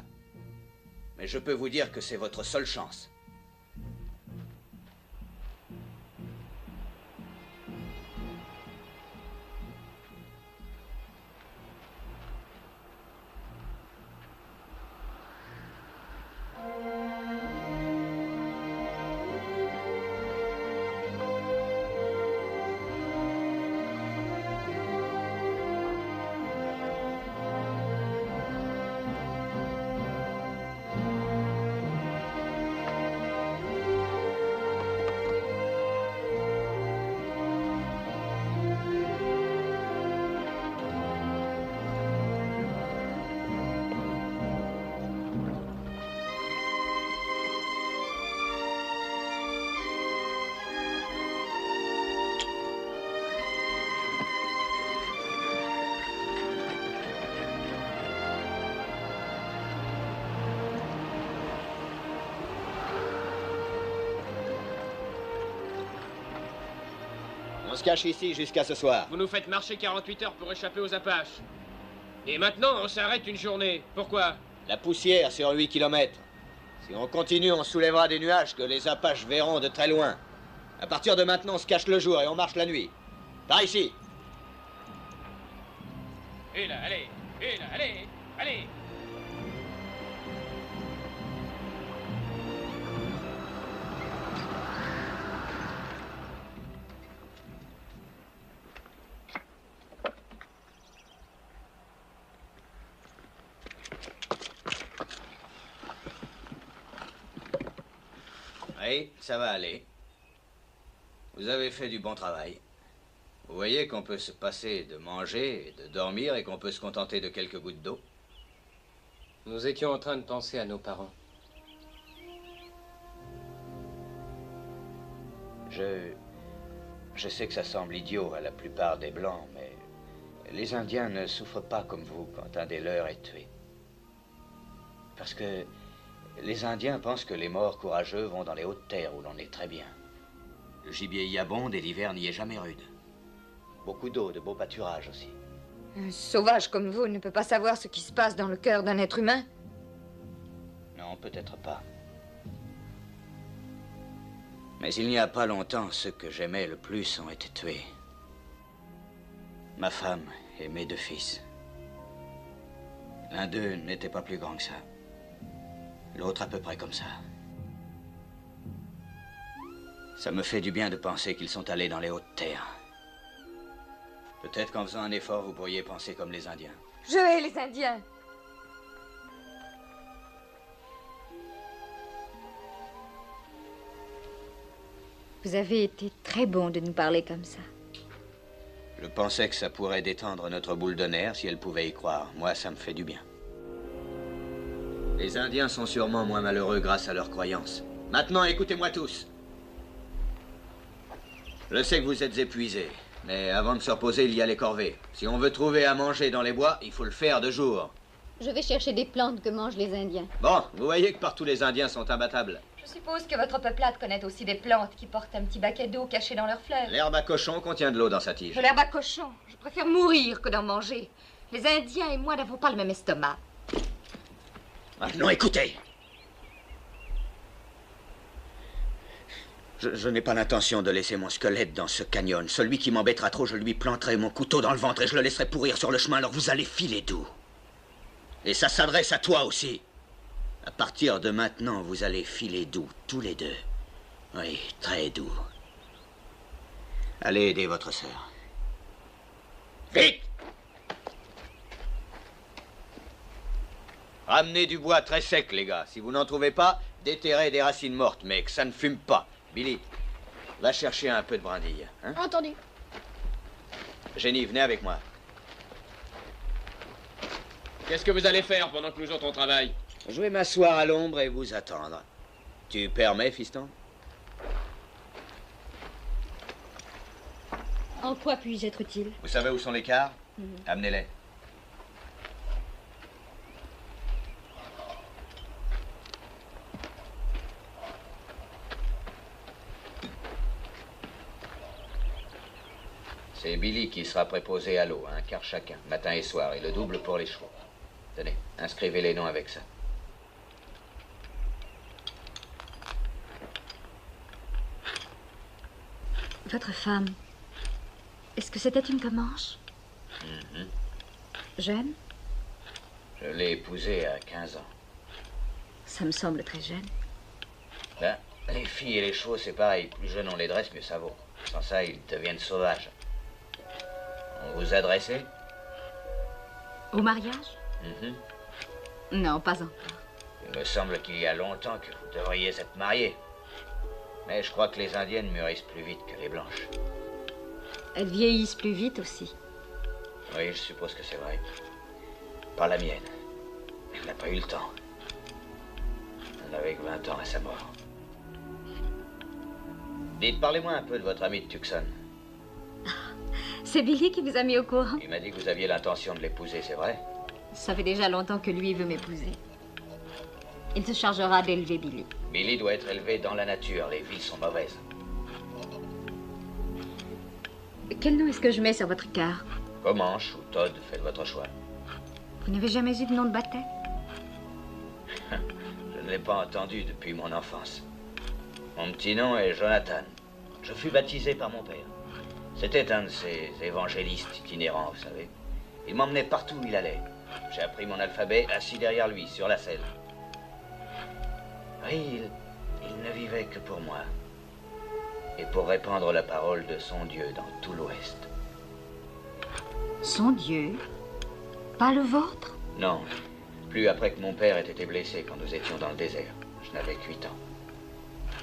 mais je peux vous dire que c'est votre seule chance. On se cache ici jusqu'à ce soir. Vous nous faites marcher 48 heures pour échapper aux Apaches. Et maintenant, on s'arrête une journée. Pourquoi? La poussière sur 8 kilomètres. Si on continue, on soulèvera des nuages que les Apaches verront de très loin. À partir de maintenant, on se cache le jour et on marche la nuit. Par ici. Et là, allez. Et là, allez. Allez. Oui, ça va aller. Vous avez fait du bon travail. Vous voyez qu'on peut se passer de manger et de dormir et qu'on peut se contenter de quelques gouttes d'eau. Nous étions en train de penser à nos parents. Je sais que ça semble idiot à la plupart des Blancs, mais les Indiens ne souffrent pas comme vous quand un des leurs est tué. Parce que les Indiens pensent que les morts courageux vont dans les hautes terres où l'on est très bien. Le gibier y abonde et l'hiver n'y est jamais rude. Beaucoup d'eau, de beaux pâturages aussi. Un sauvage comme vous ne peut pas savoir ce qui se passe dans le cœur d'un être humain. Non, peut-être pas. Mais il n'y a pas longtemps, ceux que j'aimais le plus ont été tués. Ma femme et mes 2 fils. L'un d'eux n'était pas plus grand que ça. L'autre à peu près comme ça. Ça me fait du bien de penser qu'ils sont allés dans les hautes terres. Peut-être qu'en faisant un effort, vous pourriez penser comme les Indiens. Je hais les Indiens. Vous avez été très bon de nous parler comme ça. Je pensais que ça pourrait détendre notre boule de nerfs si elle pouvait y croire. Moi, ça me fait du bien. Les Indiens sont sûrement moins malheureux grâce à leurs croyances. Maintenant, écoutez-moi tous. Je sais que vous êtes épuisés, mais avant de se reposer, il y a les corvées. Si on veut trouver à manger dans les bois, il faut le faire de jour. Je vais chercher des plantes que mangent les Indiens. Bon, vous voyez que partout les Indiens sont imbattables. Je suppose que votre peuplade connaît aussi des plantes qui portent un petit baquet d'eau caché dans leurs fleurs. L'herbe à cochon contient de l'eau dans sa tige. De l'herbe à cochon. Je préfère mourir que d'en manger. Les Indiens et moi n'avons pas le même estomac. Maintenant, écoutez. Je n'ai pas l'intention de laisser mon squelette dans ce canyon. Celui qui m'embêtera trop, je lui planterai mon couteau dans le ventre et je le laisserai pourrir sur le chemin, alors vous allez filer doux. Et ça s'adresse à toi aussi. À partir de maintenant, vous allez filer doux, tous les 2. Oui, très doux. Allez aider votre sœur. Vite! Ramenez du bois très sec, les gars. Si vous n'en trouvez pas, déterrez des racines mortes, mais que ça ne fume pas. Billy, va chercher un peu de brindilles. Hein? Entendu. Jenny, venez avec moi. Qu'est-ce que vous allez faire pendant que nous autres on travaille? Je vais m'asseoir à l'ombre et vous attendre. Tu permets, fiston? En quoi puis-je être utile? Vous savez où sont les cars? Amenez-les. C'est Billy qui sera préposé à l'eau, un quart chacun, matin et soir, et le double pour les chevaux. Tenez, inscrivez les noms avec ça. Votre femme, est-ce que c'était une Comanche? Jeune? Je l'ai épousée à 15 ans. Ça me semble très jeune. Ben, les filles et les chevaux, c'est pareil. Plus jeunes on les dresse, mieux ça vaut. Sans ça, ils deviennent sauvages. On vous a dressé? Au mariage? Non, pas encore. Il me semble qu'il y a longtemps que vous devriez être mariés. Mais je crois que les Indiennes mûrissent plus vite que les Blanches. Elles vieillissent plus vite aussi. Oui, je suppose que c'est vrai. Pas la mienne. Elle n'a pas eu le temps. Elle avait que 20 ans à sa mort. Dites, parlez-moi un peu de votre ami de Tucson. C'est Billy qui vous a mis au courant? Il m'a dit que vous aviez l'intention de l'épouser, c'est vrai? Ça fait déjà longtemps que lui veut m'épouser. Il se chargera d'élever Billy. Billy doit être élevé dans la nature. Les villes sont mauvaises. Quel nom est-ce que je mets sur votre carte? Comanche ou Todd, faites votre choix. Vous n'avez jamais eu de nom de baptême? Je ne l'ai pas entendu depuis mon enfance. Mon petit nom est Jonathan. Je fus baptisé par mon père. C'était un de ces évangélistes itinérants, vous savez. Il m'emmenait partout où il allait. J'ai appris mon alphabet assis derrière lui, sur la selle. Oui, il ne vivait que pour moi. Et pour répandre la parole de son Dieu dans tout l'Ouest. Son Dieu? Pas le vôtre? Non, plus après que mon père ait été blessé quand nous étions dans le désert. Je n'avais que 8 ans.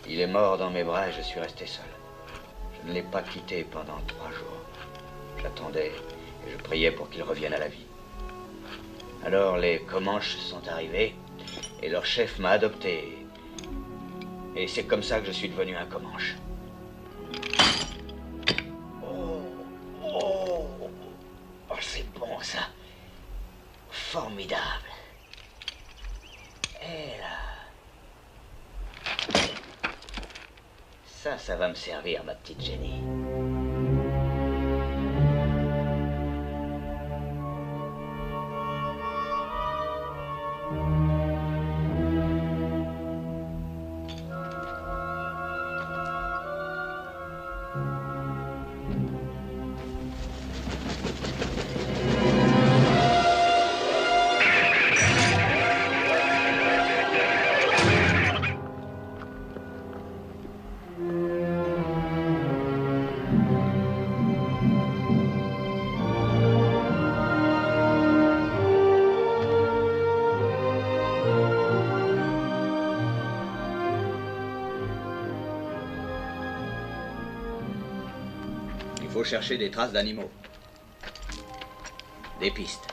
Il est mort dans mes bras et je suis resté seul. Je ne l'ai pas quitté pendant 3 jours. J'attendais et je priais pour qu'il revienne à la vie. Alors les Comanches sont arrivés et leur chef m'a adopté. Et c'est comme ça que je suis devenu un Comanche. Oh, c'est bon ça. Formidable. Et là. Ça va me servir, ma petite Jenny. faut chercher des traces d'animaux. Des pistes.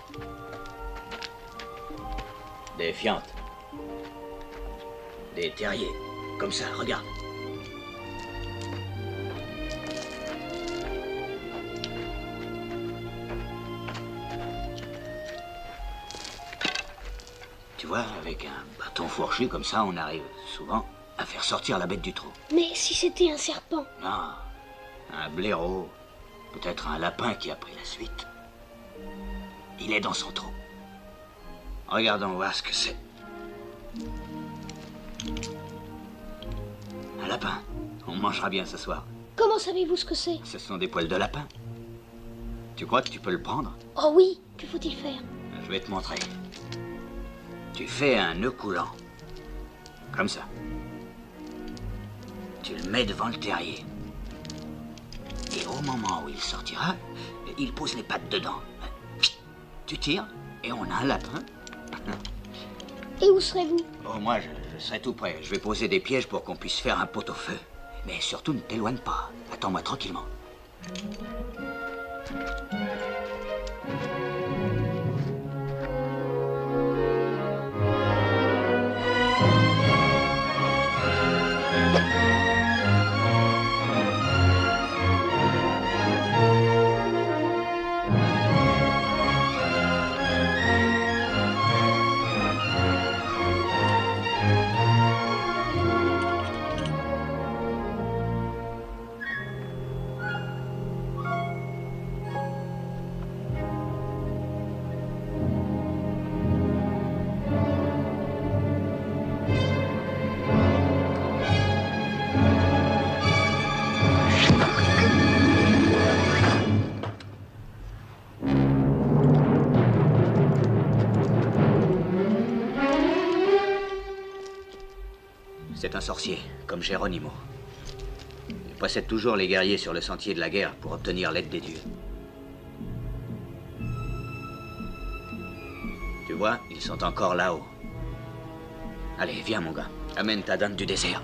Des fientes. Des terriers. Comme ça, regarde. Tu vois, avec un bâton fourchu comme ça, on arrive souvent à faire sortir la bête du trou. Mais si c'était un serpent? Non, un blaireau, peut-être un lapin qui a pris la suite. Il est dans son trou. Regardons voir ce que c'est. Un lapin. On mangera bien ce soir. Comment savez-vous ce que c'est? Ce sont des poils de lapin. Tu crois que tu peux le prendre? Oh oui, que faut-il faire? Je vais te montrer. Tu fais un nœud coulant. Comme ça. Tu le mets devant le terrier. Et au moment où il sortira, il pose les pattes dedans. Tu tires et on a un lapin. Et où serez-vous? Oh, moi, je serai tout prêt. Je vais poser des pièges pour qu'on puisse faire un pot-au-feu. Mais surtout, ne t'éloigne pas. Attends-moi tranquillement. C'est un sorcier, comme Geronimo. Il précède toujours les guerriers sur le sentier de la guerre pour obtenir l'aide des dieux. Tu vois, ils sont encore là-haut. Allez, viens mon gars, amène ta dinde du désert.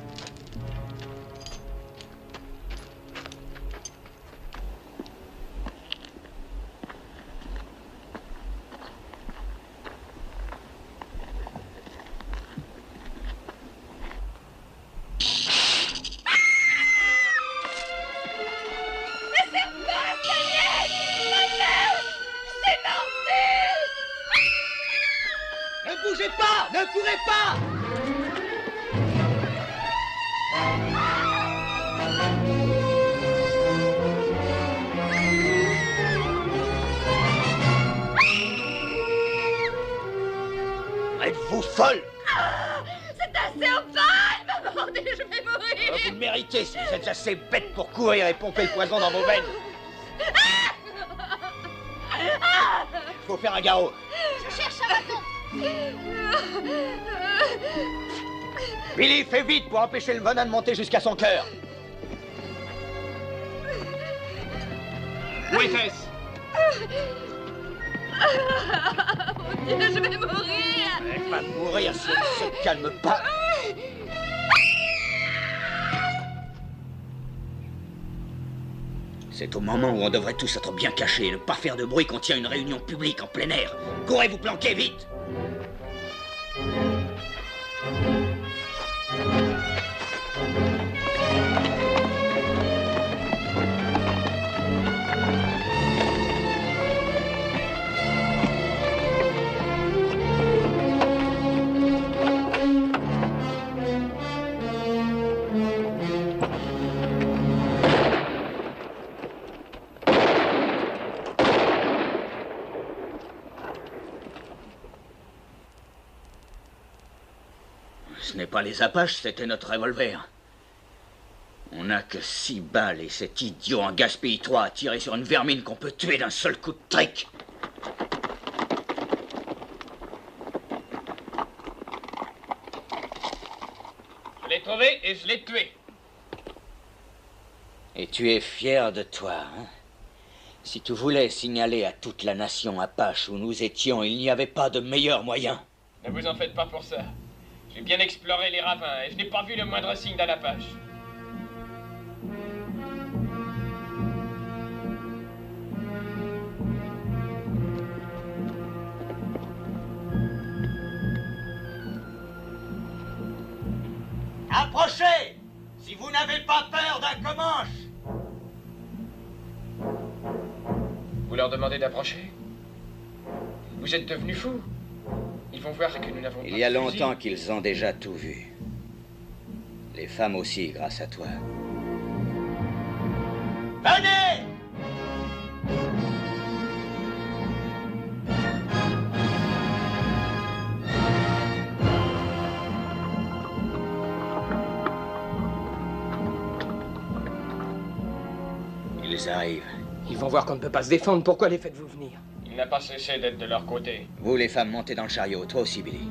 Êtes-vous folle? C'est un serpent! Bordel, je vais mourir! Vous le méritez si vous êtes assez bête pour courir et pomper le poison dans vos veines. Faut faire un garrot. Je cherche un bâton! Billy, fais vite pour empêcher le venin de monter jusqu'à son cœur. Où était-ce? Mon Dieu, je vais mourir! Elle va mourir si elle ne se calme pas. C'est au moment où on devrait tous être bien cachés et ne pas faire de bruit qu'on tient une réunion publique en plein air. Courez vous planquer vite! Ce n'est pas les Apaches, c'était notre revolver. On n'a que 6 balles et cet idiot en gaspille 3 a tiré sur une vermine qu'on peut tuer d'un seul coup de trick. Je l'ai trouvé et je l'ai tué. Et tu es fier de toi, hein? Si tu voulais signaler à toute la nation Apache où nous étions, il n'y avait pas de meilleur moyen. Ne vous en faites pas pour ça. J'ai bien exploré les ravins et je n'ai pas vu le moindre signe d'un Apache. Approchez! Si vous n'avez pas peur d'un Comanche! Vous leur demandez d'approcher? Vous êtes devenus fous. Ils vont voir que nous n'avons pas Il y a de fusil. longtemps qu'ils ont déjà tout vu. Les femmes aussi, grâce à toi. Venez! Ils arrivent. Ils vont voir qu'on ne peut pas se défendre. Pourquoi les faites-vous venir? Il n'a pas cessé d'être de leur côté. Vous, les femmes, montez dans le chariot. Toi aussi, Billy.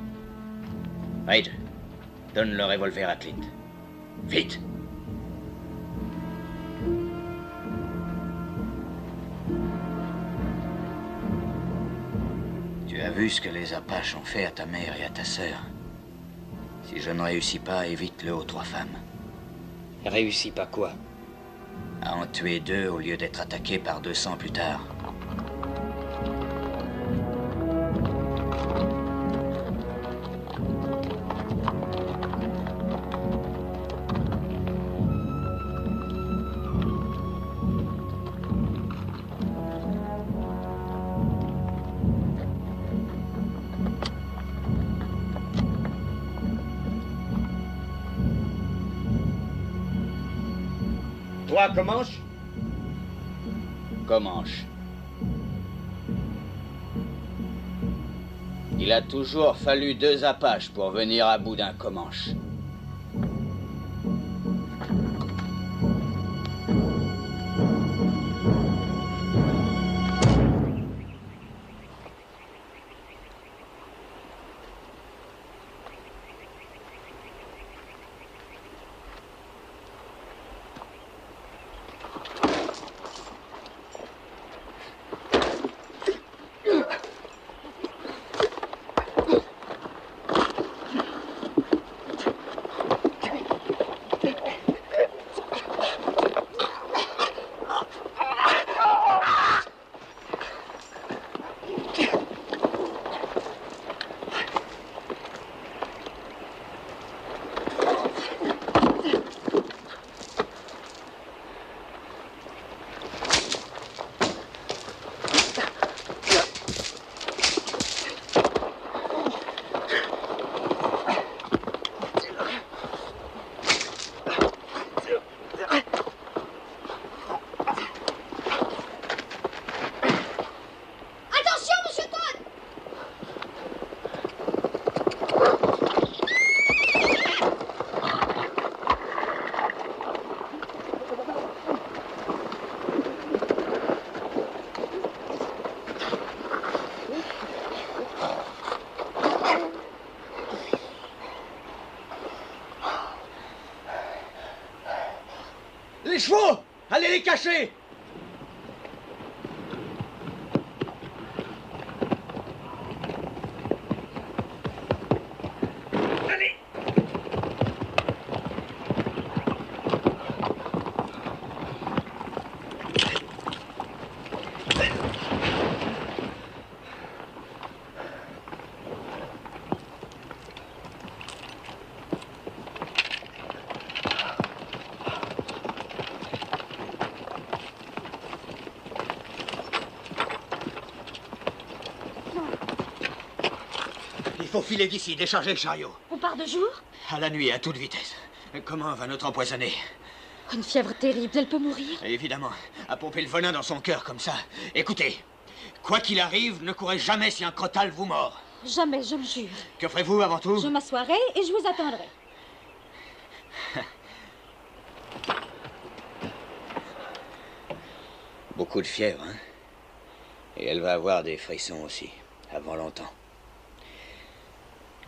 Reid, donne le revolver à Clint. Vite! Tu as vu ce que les Apaches ont fait à ta mère et à ta sœur. Si je ne réussis pas, évite-le aux 3 femmes. Réussis pas quoi? À en tuer 2 au lieu d'être attaqué par 200 plus tard. Toi, Comanche? Comanche. Il a toujours fallu 2 Apaches pour venir à bout d'un Comanche. Les chevaux! Allez les cacher! Allez! Il faut filer d'ici, décharger le chariot. On part de jour? À la nuit, à toute vitesse. Comment va notre empoisonné? Une fièvre terrible, elle peut mourir. Évidemment, à pomper le venin dans son cœur comme ça. Écoutez, quoi qu'il arrive, ne courez jamais si un crotal vous mord. Jamais, je le jure. Que ferez-vous avant tout? Je m'assoirai et je vous attendrai. Beaucoup de fièvre, hein? Et elle va avoir des frissons aussi, avant longtemps.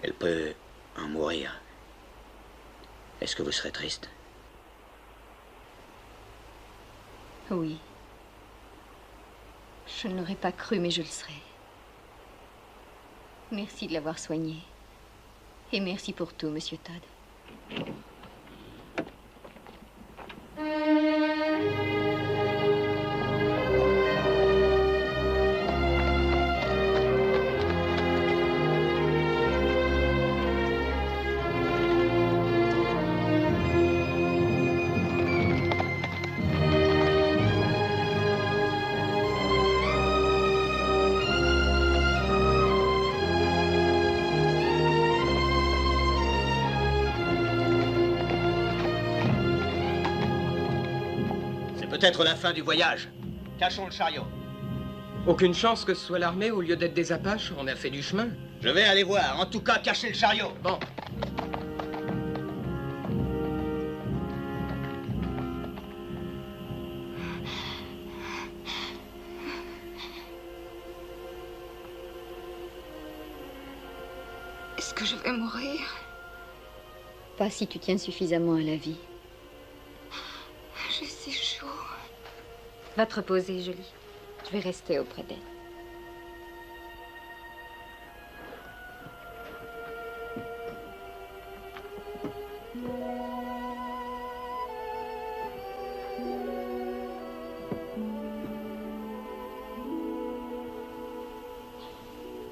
Elle peut en mourir. Est-ce que vous serez triste? Oui. Je ne l'aurais pas cru, mais je le serai. Merci de l'avoir soigné. Et merci pour tout, Monsieur Todd. peut-être la fin du voyage. Cachons le chariot. Aucune chance que ce soit l'armée au lieu d'être des Apaches? On a fait du chemin. Je vais aller voir. En tout cas, cachez le chariot. Bon. Est-ce que je vais mourir? Pas si tu tiens suffisamment à la vie. J'ai si chaud. Va te reposer, Julie. Je vais rester auprès d'elle.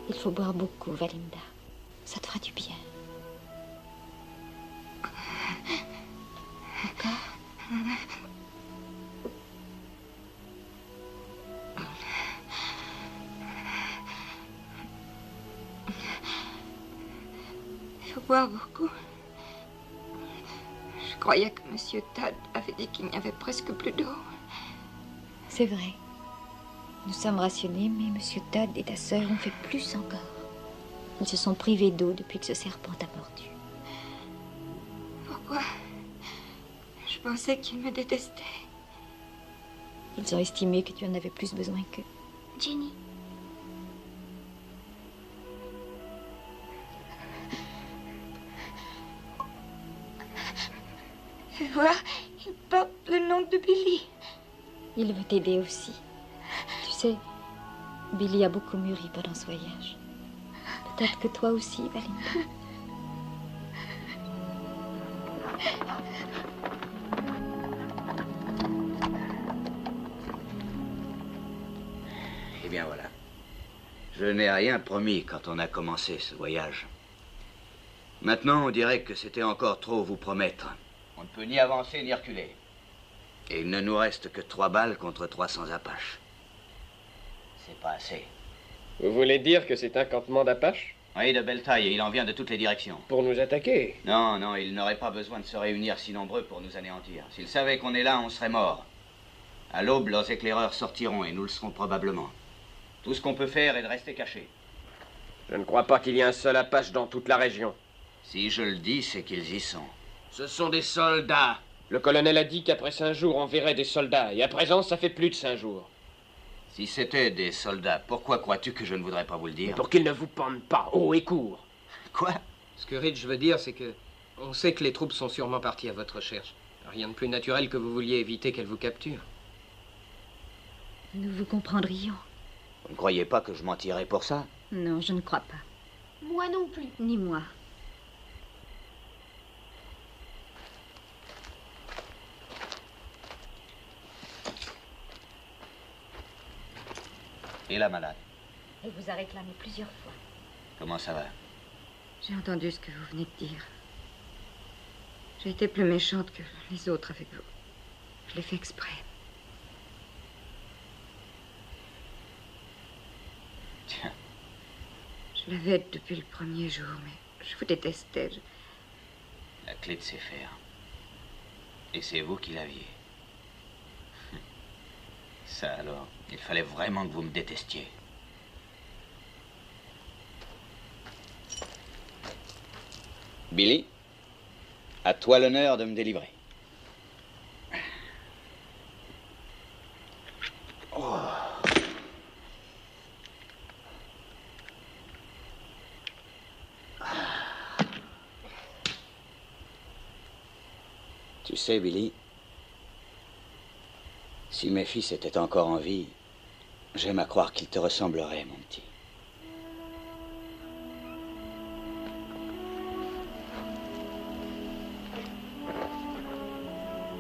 Il faut boire beaucoup, Valinda. Ça te fera du bien. Encore? Il faut boire beaucoup. Je croyais que Monsieur Todd avait dit qu'il n'y avait presque plus d'eau. C'est vrai. Nous sommes rationnés, mais Monsieur Todd et ta sœur ont fait plus encore. Ils se sont privés d'eau depuis que ce serpent t'a mordu. Pourquoi? Je pensais qu'ils me détestaient. Ils ont estimé que tu en avais plus besoin qu'eux. Jenny. Fais voir, il porte le nom de Billy. Il veut t'aider aussi. Tu sais, Billy a beaucoup mûri pendant ce voyage. Peut-être que toi aussi, Valinda. Eh bien voilà. Je n'ai rien promis quand on a commencé ce voyage. Maintenant, on dirait que c'était encore trop vous promettre. On ne peut ni avancer ni reculer. Et il ne nous reste que 3 balles contre 300 Apaches. C'est pas assez. Vous voulez dire que c'est un campement d'Apaches? Oui, de belle taille, et il en vient de toutes les directions. Pour nous attaquer? Non, non, ils n'auraient pas besoin de se réunir si nombreux pour nous anéantir. S'ils savaient qu'on est là, on serait morts. À l'aube, leurs éclaireurs sortiront et nous le serons probablement. Tout ce qu'on peut faire est de rester cachés. Je ne crois pas qu'il y ait un seul Apache dans toute la région. Si je le dis, c'est qu'ils y sont. Ce sont des soldats. Le colonel a dit qu'après 5 jours, on verrait des soldats. Et à présent, ça fait plus de 5 jours. Si c'était des soldats, pourquoi crois-tu que je ne voudrais pas vous le dire? Pour qu'ils ne vous pendent pas haut et court. Quoi? Ce que Ridge veut dire, c'est que... on sait que les troupes sont sûrement parties à votre recherche. Rien de plus naturel que vous vouliez éviter qu'elles vous capturent. Nous vous comprendrions. Vous ne croyez pas que je mentirais pour ça? Non, je ne crois pas. Moi non plus. Ni moi. Et la malade? Elle vous a réclamé plusieurs fois. Comment ça va? J'ai entendu ce que vous venez de dire. J'ai été plus méchante que les autres avec vous. Je l'ai fait exprès. Tiens. Je l'avais depuis le premier jour, mais je vous détestais. La clé de ses fers. Et c'est vous qui l'aviez. Ça alors, il fallait vraiment que vous me détestiez. Billy, à toi l'honneur de me délivrer. Oh. Tu sais, Billy, si mes fils étaient encore en vie, j'aime à croire qu'ils te ressembleraient, mon petit.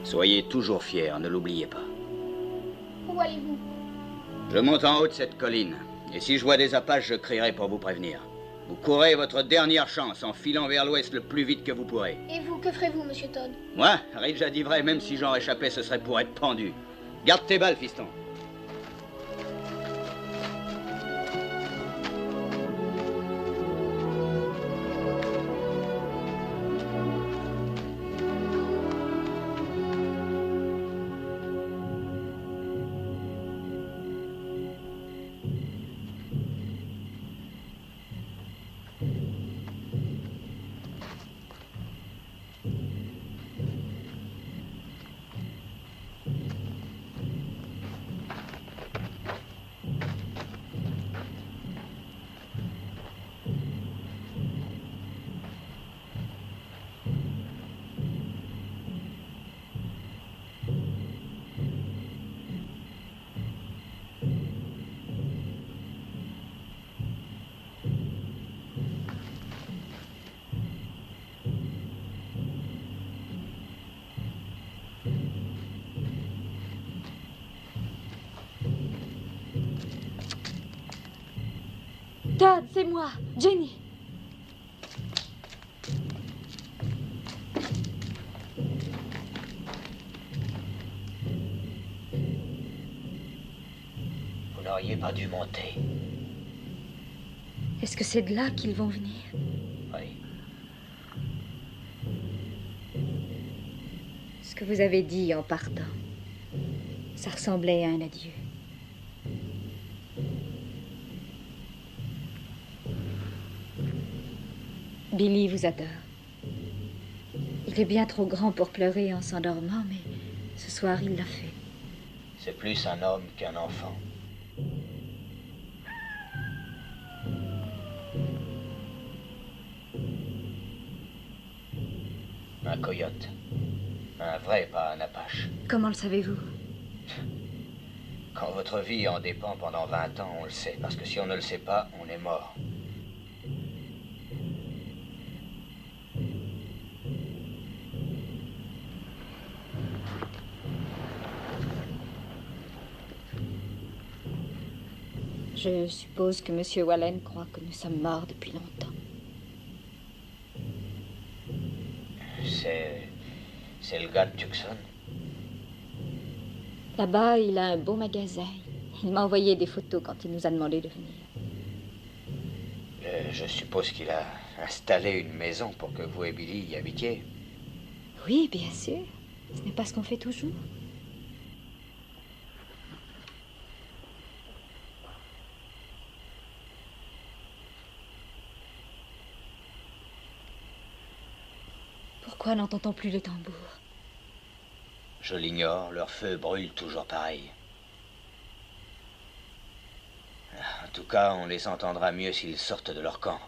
Soyez toujours fiers, ne l'oubliez pas. Où allez-vous? Je monte en haut de cette colline, et si je vois des Apaches, je crierai pour vous prévenir. Vous courez votre dernière chance en filant vers l'ouest le plus vite que vous pourrez. Et vous, que ferez-vous, Monsieur Todd? Moi, Ridge a dit vrai, même si j'en réchappais, ce serait pour être pendu. Garde tes balles, fiston. Todd, c'est moi, Jenny. Vous n'auriez pas dû monter. Est-ce que c'est de là qu'ils vont venir? Oui. Ce que vous avez dit en partant, ça ressemblait à un adieu. Billy vous adore. Il est bien trop grand pour pleurer en s'endormant, mais ce soir, il l'a fait. C'est plus un homme qu'un enfant. Un coyote. Un vrai, pas un apache. Comment le savez-vous? Quand votre vie en dépend pendant 20 ans, on le sait. Parce que si on ne le sait pas, on est mort. Je suppose que M. Wallen croit que nous sommes morts depuis longtemps. C'est le gars de Tucson. Là-bas, il a un beau magasin. Il m'a envoyé des photos quand il nous a demandé de venir. Je suppose qu'il a installé une maison pour que vous et Billy y habitiez. Oui, bien sûr. Ce n'est pas ce qu'on fait toujours. Pourquoi n'entend-on plus le tambour? Je l'ignore, leur feu brûle toujours pareil. En tout cas, on les entendra mieux s'ils sortent de leur camp.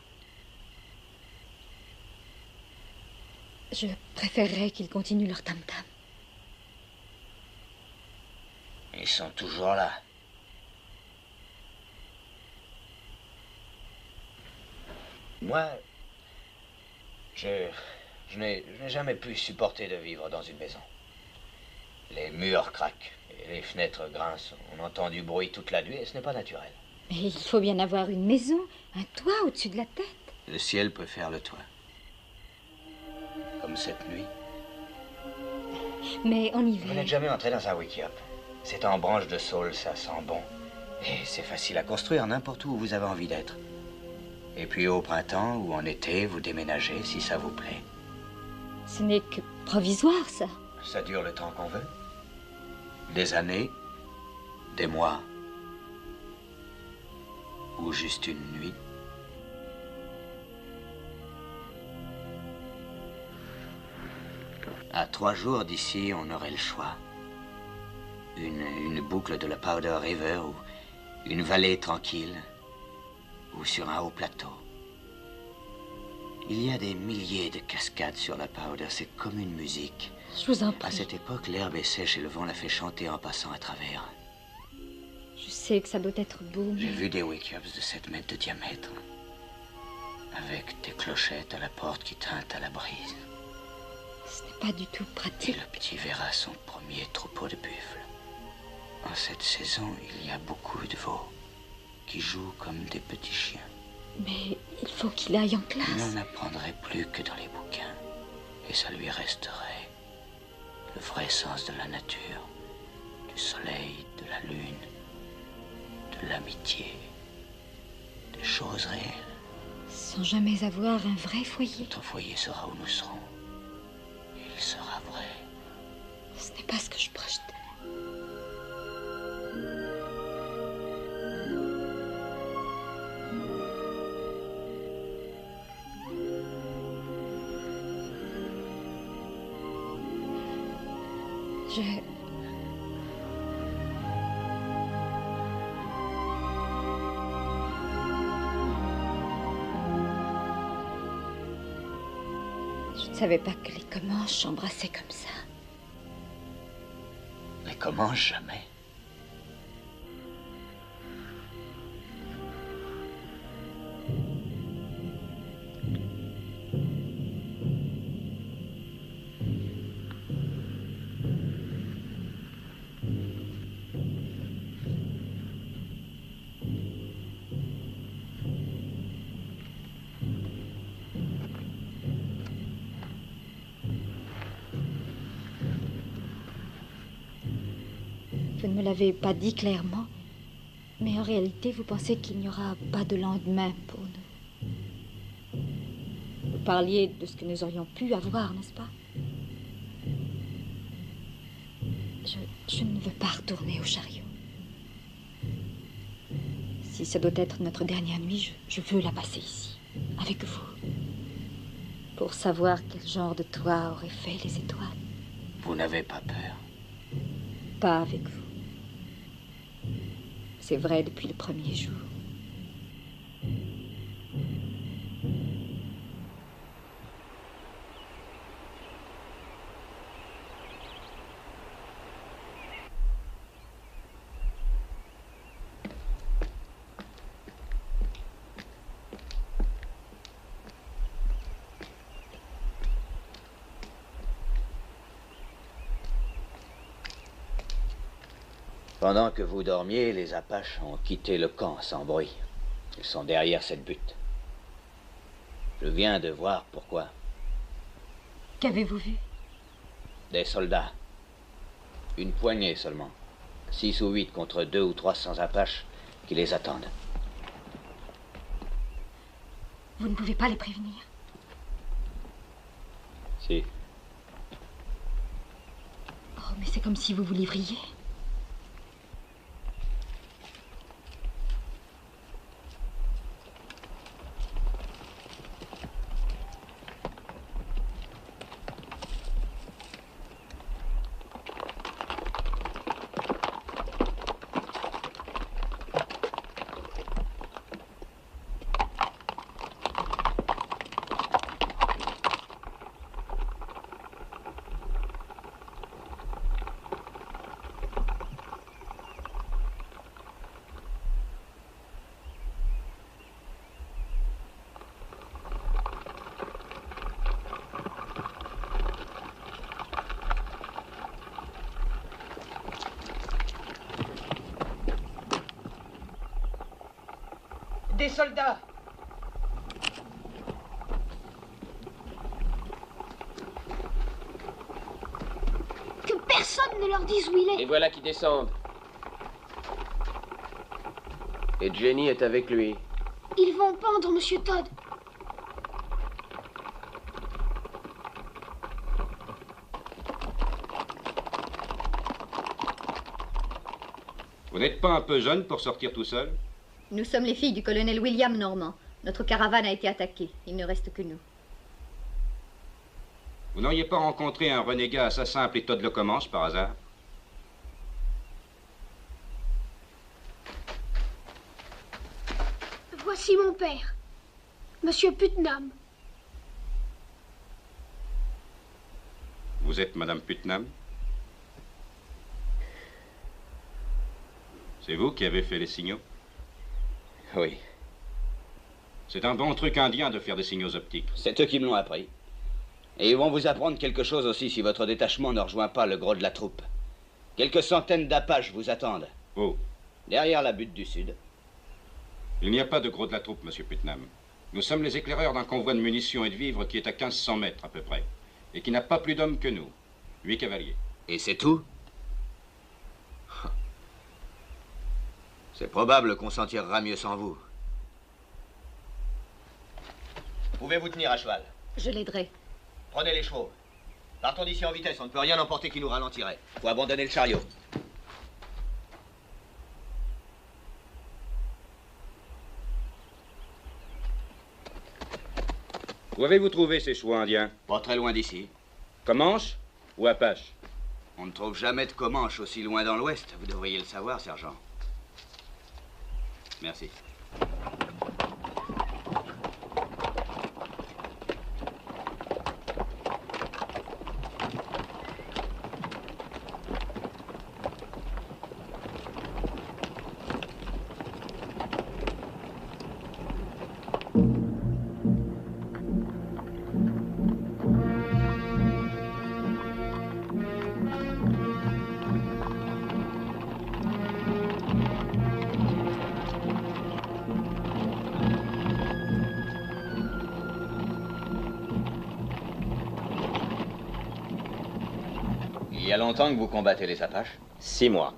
Je préférerais qu'ils continuent leur tam-tam. Ils sont toujours là. Moi, je n'ai jamais pu supporter de vivre dans une maison. Les murs craquent et les fenêtres grincent. On entend du bruit toute la nuit et ce n'est pas naturel. Mais il faut bien avoir une maison, un toit au-dessus de la tête. Le ciel peut faire le toit. Comme cette nuit. Mais en hiver... Vous n'êtes jamais entré dans un wiki-up. C'est en branche de saule, ça sent bon. Et c'est facile à construire n'importe où vous avez envie d'être. Et puis au printemps ou en été, vous déménagez si ça vous plaît. Ce n'est que provisoire, ça. Ça dure le temps qu'on veut. Des années, des mois, ou juste une nuit. À 3 jours d'ici, on aurait le choix. Une boucle de la Powder River ou une vallée tranquille ou sur un haut plateau. Il y a des milliers de cascades sur la Powder, c'est comme une musique. Je vous en prie. À cette époque, l'herbe est sèche et le vent la fait chanter en passant à travers. Je sais que ça doit être beau, mais... J'ai vu des wake-ups de 7 mètres de diamètre, avec des clochettes à la porte qui tintent à la brise. Ce n'est pas du tout Et pratique. le petit verra son premier troupeau de buffles. En cette saison, il y a beaucoup de veaux qui jouent comme des petits chiens. Mais il faut qu'il aille en Il classe. n'en apprendrait plus que dans les bouquins. Et ça lui resterait le vrai sens de la nature, du soleil, de la lune, de l'amitié, des choses réelles. Sans jamais avoir un vrai foyer. Notre foyer sera où nous serons. Il sera vrai. Ce n'est pas ce que je projetais. Je ne savais pas que les Comanches s'embrassaient comme ça. Mais comment jamais? Vous ne me l'avez pas dit clairement, mais en réalité, vous pensez qu'il n'y aura pas de lendemain pour nous. Vous parliez de ce que nous aurions pu avoir, n'est-ce pas? Je ne veux pas retourner au chariot. Si ça doit être notre dernière nuit, je veux la passer ici, avec vous. Pour savoir quel genre de toit auraient fait les étoiles. Vous n'avez pas peur? Pas avec vous. C'est vrai depuis le premier jour. Pendant que vous dormiez, les Apaches ont quitté le camp sans bruit. Ils sont derrière cette butte. Je viens de voir pourquoi. Qu'avez-vous vu? Des soldats. Une poignée seulement. 6 ou 8 contre 200 ou 300 Apaches qui les attendent. Vous ne pouvez pas les prévenir? Si. Oh, mais c'est comme si vous vous livriez. Des soldats! Que personne ne leur dise où il est. Et voilà qui descendent. Et Jenny est avec lui. Ils vont pendre Monsieur Todd. Vous n'êtes pas un peu jeune pour sortir tout seul? Nous sommes les filles du colonel William Normand. Notre caravane a été attaquée. Il ne reste que nous. Vous n'auriez pas rencontré un renégat assassin appelé Todd le Comanche par hasard? Voici mon père, Monsieur Putnam. Vous êtes Madame Putnam? C'est vous qui avez fait les signaux? Oui. C'est un bon truc indien de faire des signaux optiques. C'est eux qui me l'ont appris. Et ils vont vous apprendre quelque chose aussi si votre détachement ne rejoint pas le gros de la troupe. Quelques centaines d'Apaches vous attendent. Où? Derrière la butte du Sud. Il n'y a pas de gros de la troupe, Monsieur Putnam. Nous sommes les éclaireurs d'un convoi de munitions et de vivres qui est à 1500 mètres à peu près. Et qui n'a pas plus d'hommes que nous. 8 cavaliers. Et c'est tout? C'est probable qu'on s'en tirera mieux sans vous. Pouvez-vous tenir à cheval? Je l'aiderai. Prenez les chevaux. Partons d'ici en vitesse, on ne peut rien emporter qui nous ralentirait. Faut abandonner le chariot. Où avez-vous trouvé ces chevaux indiens? Pas très loin d'ici. Comanche ou Apache? On ne trouve jamais de Comanche aussi loin dans l'ouest. Vous devriez le savoir, sergent. Merci. Il y a longtemps que vous combattez les Apaches? 6 mois.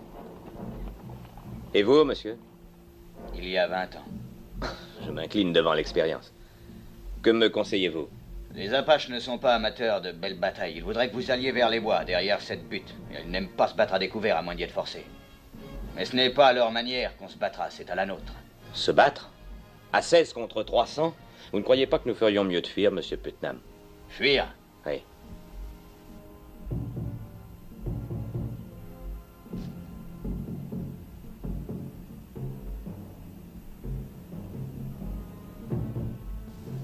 Et vous, monsieur? Il y a 20 ans. Je m'incline devant l'expérience. Que me conseillez-vous? Les Apaches ne sont pas amateurs de belles batailles. Ils voudraient que vous alliez vers les bois, derrière cette butte. Ils n'aiment pas se battre à découvert, à moins d'y être forcés. Mais ce n'est pas à leur manière qu'on se battra, c'est à la nôtre. Se battre? À 16 contre 300? Vous ne croyez pas que nous ferions mieux de fuir, monsieur Putnam? Fuir? Oui.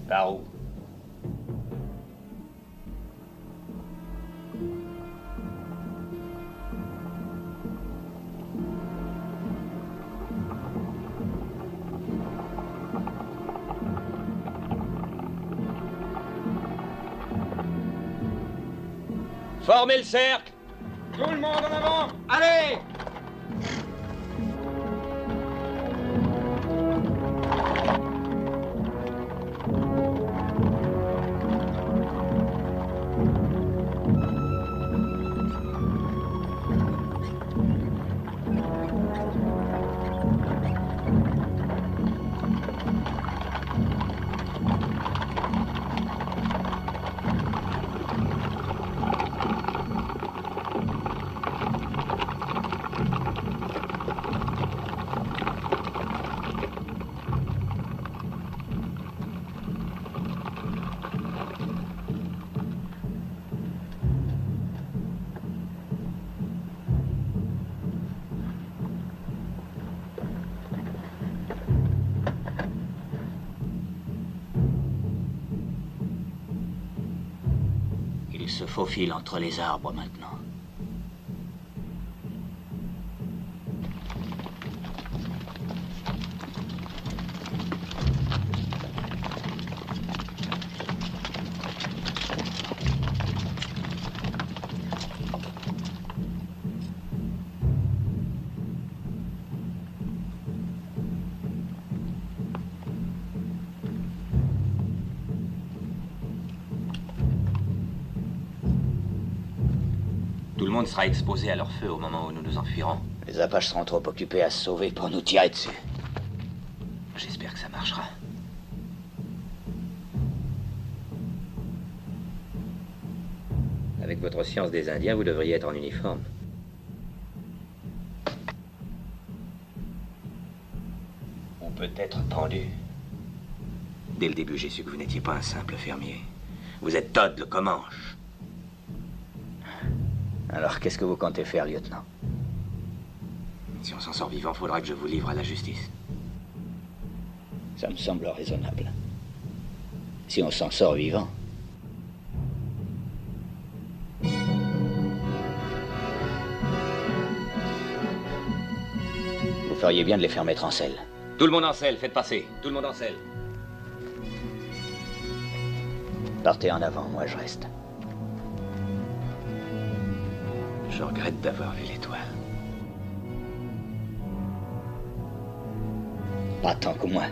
Par où? Formez le cercle! Tout le monde en avant! Allez! Il se faufile entre les arbres maintenant. Tout le monde sera exposé à leur feu au moment où nous nous enfuirons. Les Apaches seront trop occupés à se sauver pour nous tirer dessus. J'espère que ça marchera. Avec votre science des Indiens, vous devriez être en uniforme. On peut être pendu. Dès le début, j'ai su que vous n'étiez pas un simple fermier. Vous êtes Todd le Comanche. Alors, qu'est-ce que vous comptez faire, lieutenant? Si on s'en sort vivant, faudra que je vous livre à la justice. Ça me semble raisonnable. Si on s'en sort vivant. Vous feriez bien de les faire mettre en selle. Tout le monde en selle, faites passer. Tout le monde en selle. Partez en avant, moi je reste. Je regrette d'avoir vu l'étoile. Pas tant que moi.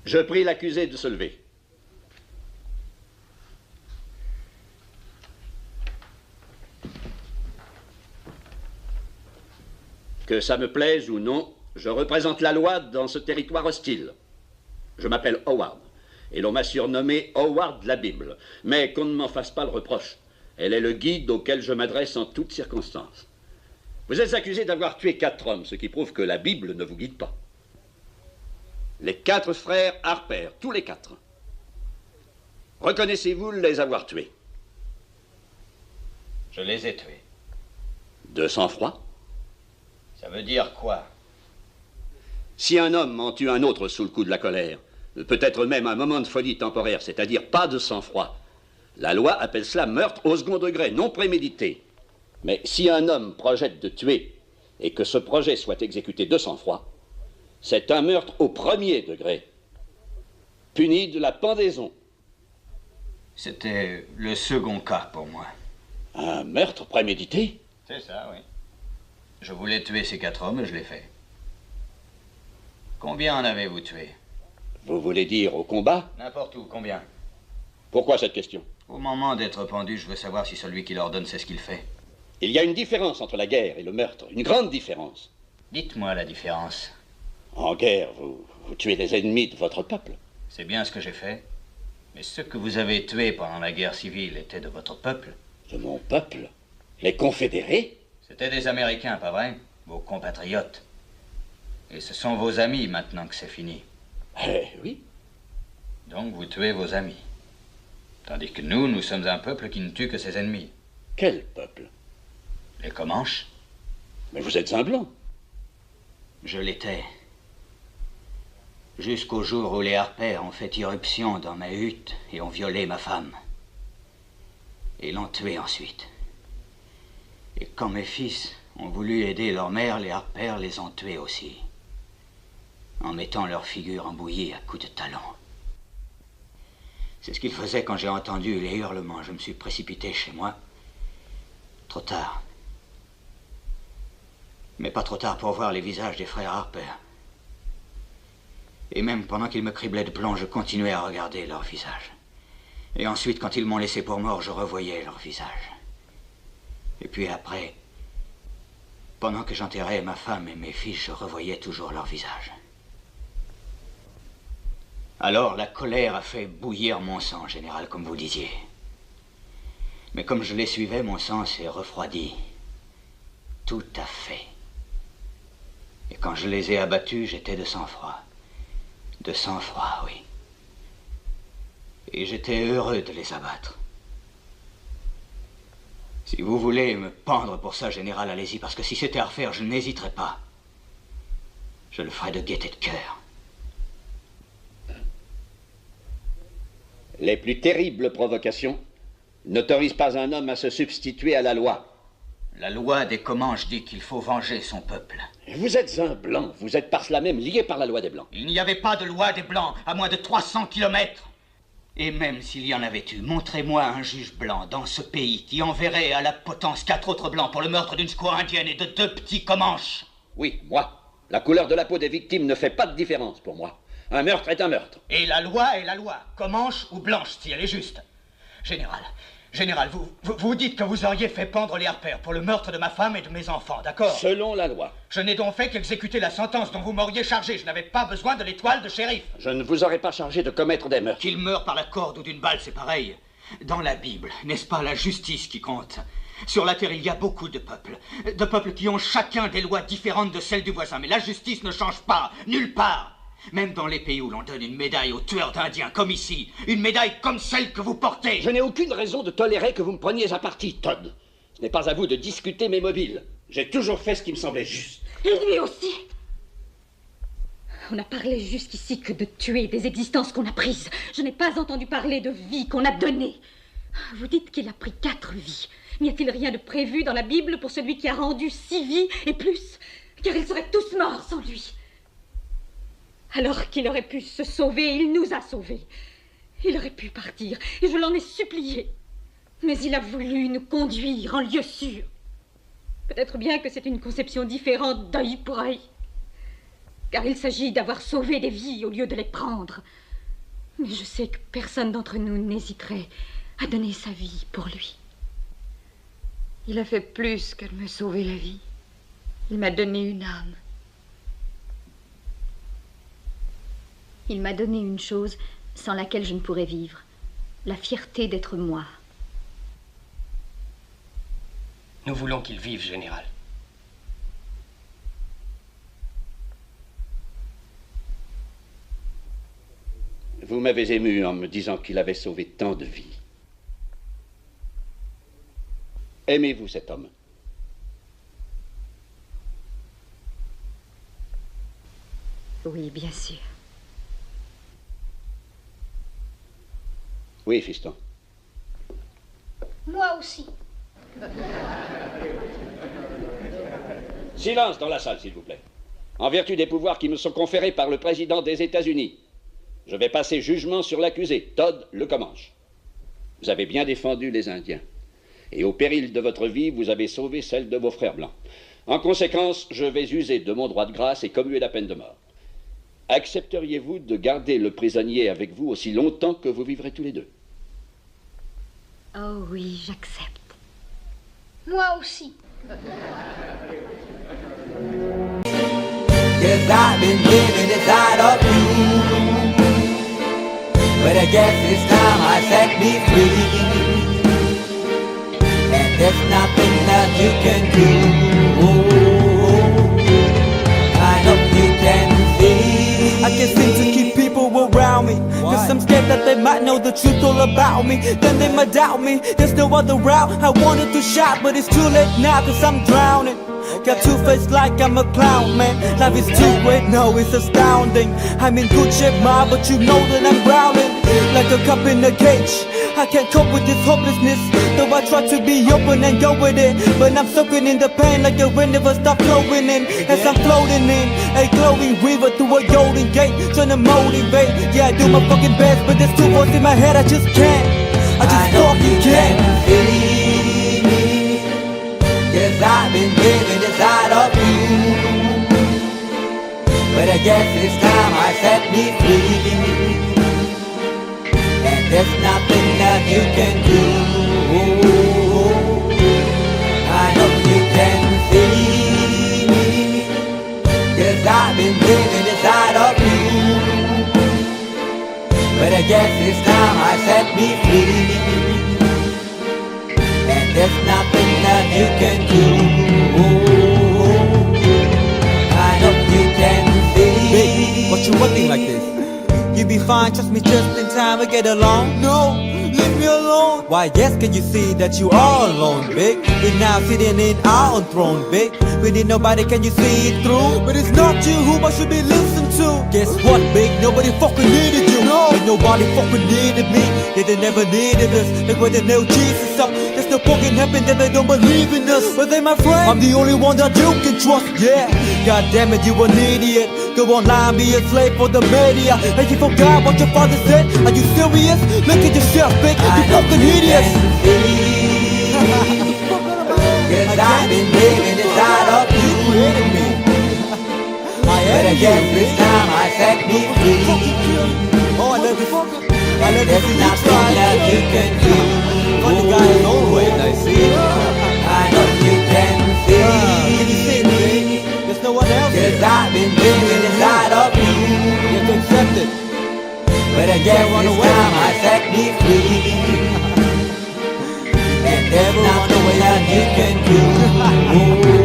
Je prie l'accusé de se lever. Que ça me plaise ou non, je représente la loi dans ce territoire hostile. Je m'appelle Howard, et l'on m'a surnommé Howard de la Bible. Mais qu'on ne m'en fasse pas le reproche. Elle est le guide auquel je m'adresse en toutes circonstances. Vous êtes accusé d'avoir tué 4 hommes, ce qui prouve que la Bible ne vous guide pas. Les 4 frères Harper, tous les 4. Reconnaissez-vous les avoir tués? Je les ai tués. De sang-froid? Ça veut dire quoi? Si un homme en tue un autre sous le coup de la colère, peut-être même un moment de folie temporaire, c'est-à-dire pas de sang-froid, la loi appelle cela meurtre au second degré, non prémédité. Mais si un homme projette de tuer et que ce projet soit exécuté de sang-froid, c'est un meurtre au premier degré, puni de la pendaison. C'était le second cas pour moi. Un meurtre prémédité? C'est ça, oui. Je voulais tuer ces 4 hommes et je l'ai fait. Combien en avez-vous tué? Vous voulez dire au combat? N'importe où, combien? Pourquoi cette question? Au moment d'être pendu, je veux savoir si celui qui l'ordonne sait ce qu'il fait. Il y a une différence entre la guerre et le meurtre, une grande différence. Dites-moi la différence. En guerre, vous tuez les ennemis de votre peuple. C'est bien ce que j'ai fait. Mais ceux que vous avez tués pendant la guerre civile étaient de votre peuple. De mon peuple? Les confédérés? C'était des Américains, pas vrai? Vos compatriotes. Et ce sont vos amis maintenant que c'est fini. Eh oui. Donc vous tuez vos amis. Tandis que nous sommes un peuple qui ne tue que ses ennemis. Quel peuple? Les Comanches. Mais vous êtes un blanc. Je l'étais. Jusqu'au jour où les Harper ont fait irruption dans ma hutte et ont violé ma femme. Et l'ont tuée ensuite. Et quand mes fils ont voulu aider leur mère, les Harper les ont tués aussi. En mettant leur figure en bouillie à coups de talon. C'est ce qu'ils faisaient quand j'ai entendu les hurlements. Je me suis précipité chez moi. Trop tard. Mais pas trop tard pour voir les visages des frères Harper. Et même pendant qu'ils me criblaient de plomb, je continuais à regarder leurs visages. Et ensuite, quand ils m'ont laissé pour mort, je revoyais leurs visages. Et puis après, pendant que j'enterrais ma femme et mes fils, je revoyais toujours leurs visages. Alors la colère a fait bouillir mon sang, général, comme vous disiez. Mais comme je les suivais, mon sang s'est refroidi. Tout à fait. Et quand je les ai abattus, j'étais de sang-froid. De sang-froid, oui. Et j'étais heureux de les abattre. Si vous voulez me pendre pour ça, général, allez-y, parce que si c'était à refaire, je n'hésiterais pas. Je le ferais de gaieté de cœur. Les plus terribles provocations n'autorisent pas un homme à se substituer à la loi. La loi des Comanches dit qu'il faut venger son peuple. Vous êtes un blanc, vous êtes par cela même lié par la loi des blancs. Il n'y avait pas de loi des blancs à moins de 300 kilomètres. Et même s'il y en avait eu, montrez-moi un juge blanc dans ce pays qui enverrait à la potence 4 autres blancs pour le meurtre d'une squaw indienne et de 2 petits Comanches. Oui, moi. La couleur de la peau des victimes ne fait pas de différence pour moi. Un meurtre est un meurtre. Et la loi est la loi, Comanche ou blanche, si elle est juste. Général, vous dites que vous auriez fait pendre les Harper pour le meurtre de ma femme et de mes enfants, d'accord? Selon la loi. Je n'ai donc fait qu'exécuter la sentence dont vous m'auriez chargé. Je n'avais pas besoin de l'étoile de shérif. Je ne vous aurais pas chargé de commettre des meurtres. Qu'il meure par la corde ou d'une balle, c'est pareil. Dans la Bible, n'est-ce pas la justice qui compte? Sur la terre, il y a beaucoup de peuples qui ont chacun des lois différentes de celles du voisin. Mais la justice ne change pas, nulle part. Même dans les pays où l'on donne une médaille aux tueurs d'Indiens, comme ici, une médaille comme celle que vous portez. Je n'ai aucune raison de tolérer que vous me preniez à partie, Todd. Ce n'est pas à vous de discuter mes mobiles. J'ai toujours fait ce qui me semblait juste. Et lui aussi. On n'a parlé jusqu'ici que de tuer des existences qu'on a prises. Je n'ai pas entendu parler de vies qu'on a données. Vous dites qu'il a pris 4 vies. N'y a-t-il rien de prévu dans la Bible pour celui qui a rendu 6 vies et plus? Car ils seraient tous morts sans lui. Alors qu'il aurait pu se sauver, il nous a sauvés. Il aurait pu partir, et je l'en ai supplié. Mais il a voulu nous conduire en lieu sûr. Peut-être bien que c'est une conception différente d'œil pour œil. car il s'agit d'avoir sauvé des vies au lieu de les prendre. Mais je sais que personne d'entre nous n'hésiterait à donner sa vie pour lui. Il a fait plus que de me sauver la vie. Il m'a donné une âme. Il m'a donné une chose sans laquelle je ne pourrais vivre. La fierté d'être moi. Nous voulons qu'il vive, général. Vous m'avez ému en me disant qu'il avait sauvé tant de vies. Aimez-vous cet homme? Oui, bien sûr. Oui, fiston. Moi aussi. Silence dans la salle, s'il vous plaît. En vertu des pouvoirs qui me sont conférés par le président des États-Unis, je vais passer jugement sur l'accusé, Todd le Comanche. Vous avez bien défendu les Indiens. Et au péril de votre vie, vous avez sauvé celle de vos frères blancs. En conséquence, je vais user de mon droit de grâce et commuer la peine de mort. Accepteriez-vous de garder le prisonnier avec vous aussi longtemps que vous vivrez tous les deux? Oh oui, j'accepte. Moi aussi. Yes, I've been living inside of you, but I guess this time I set me free, and there's nothing that you can do. I know you can see. I can't seem to keep people around me, cause I'm scared that they might know the truth all about me. Then they might doubt me, there's no other route. I wanted to shout, but it's too late now, cause I'm drowning. Got two face like I'm a clown, man. Life is too great, no, it's astounding. I'm in good shape, ma, but you know that I'm drowning like a cup in a cage. I can't cope with this hopelessness, though I try to be open and go with it. But I'm soaking in the pain like the wind never stop flowing in. As I'm floating in a glowing river through a golden gate, trying to motivate. Yeah, I do my fucking best, but there's two voices in my head, I just can't. I just fucking can't. Yes, I've been living inside of you, but I guess this time I set me free, and there's nothing that you can do. I know you can see me. Yes, I've been living inside of you, but I guess this time I set me free, and there's nothing that you can do. I know you can see. Baby, what you acting like this? You be fine, trust me, just in time to get along. No, leave me alone. Why, yes, can you see that you are alone, big? We're now sitting in our own throne, big. We need nobody, can you see it through? But it's not you who I should be listening to. Guess what, big? Nobody fucking needed you. No, and nobody fucking needed me. Yeah, they never needed us. Like when they nailed Jesus up, there's no fucking heaven that they don't believe in us. But they my friend, I'm the only one that you can trust. Yeah, god damn it, you an idiot. Go online, be a slave for the media. And you forgot what your father said. Are you serious? Look at yourself, big. You fucking idiots. Yes, I've been living inside of you, but I guess this time I set me free. Oh, I love you. I love There's you. nothing that you can do. Funny guy is always I see. I know you can see. Can you see it, baby? There's no one else. Yes, I've been living inside of you. You have to accept it. But I guess this time I set me free. And there's nothing that you can do.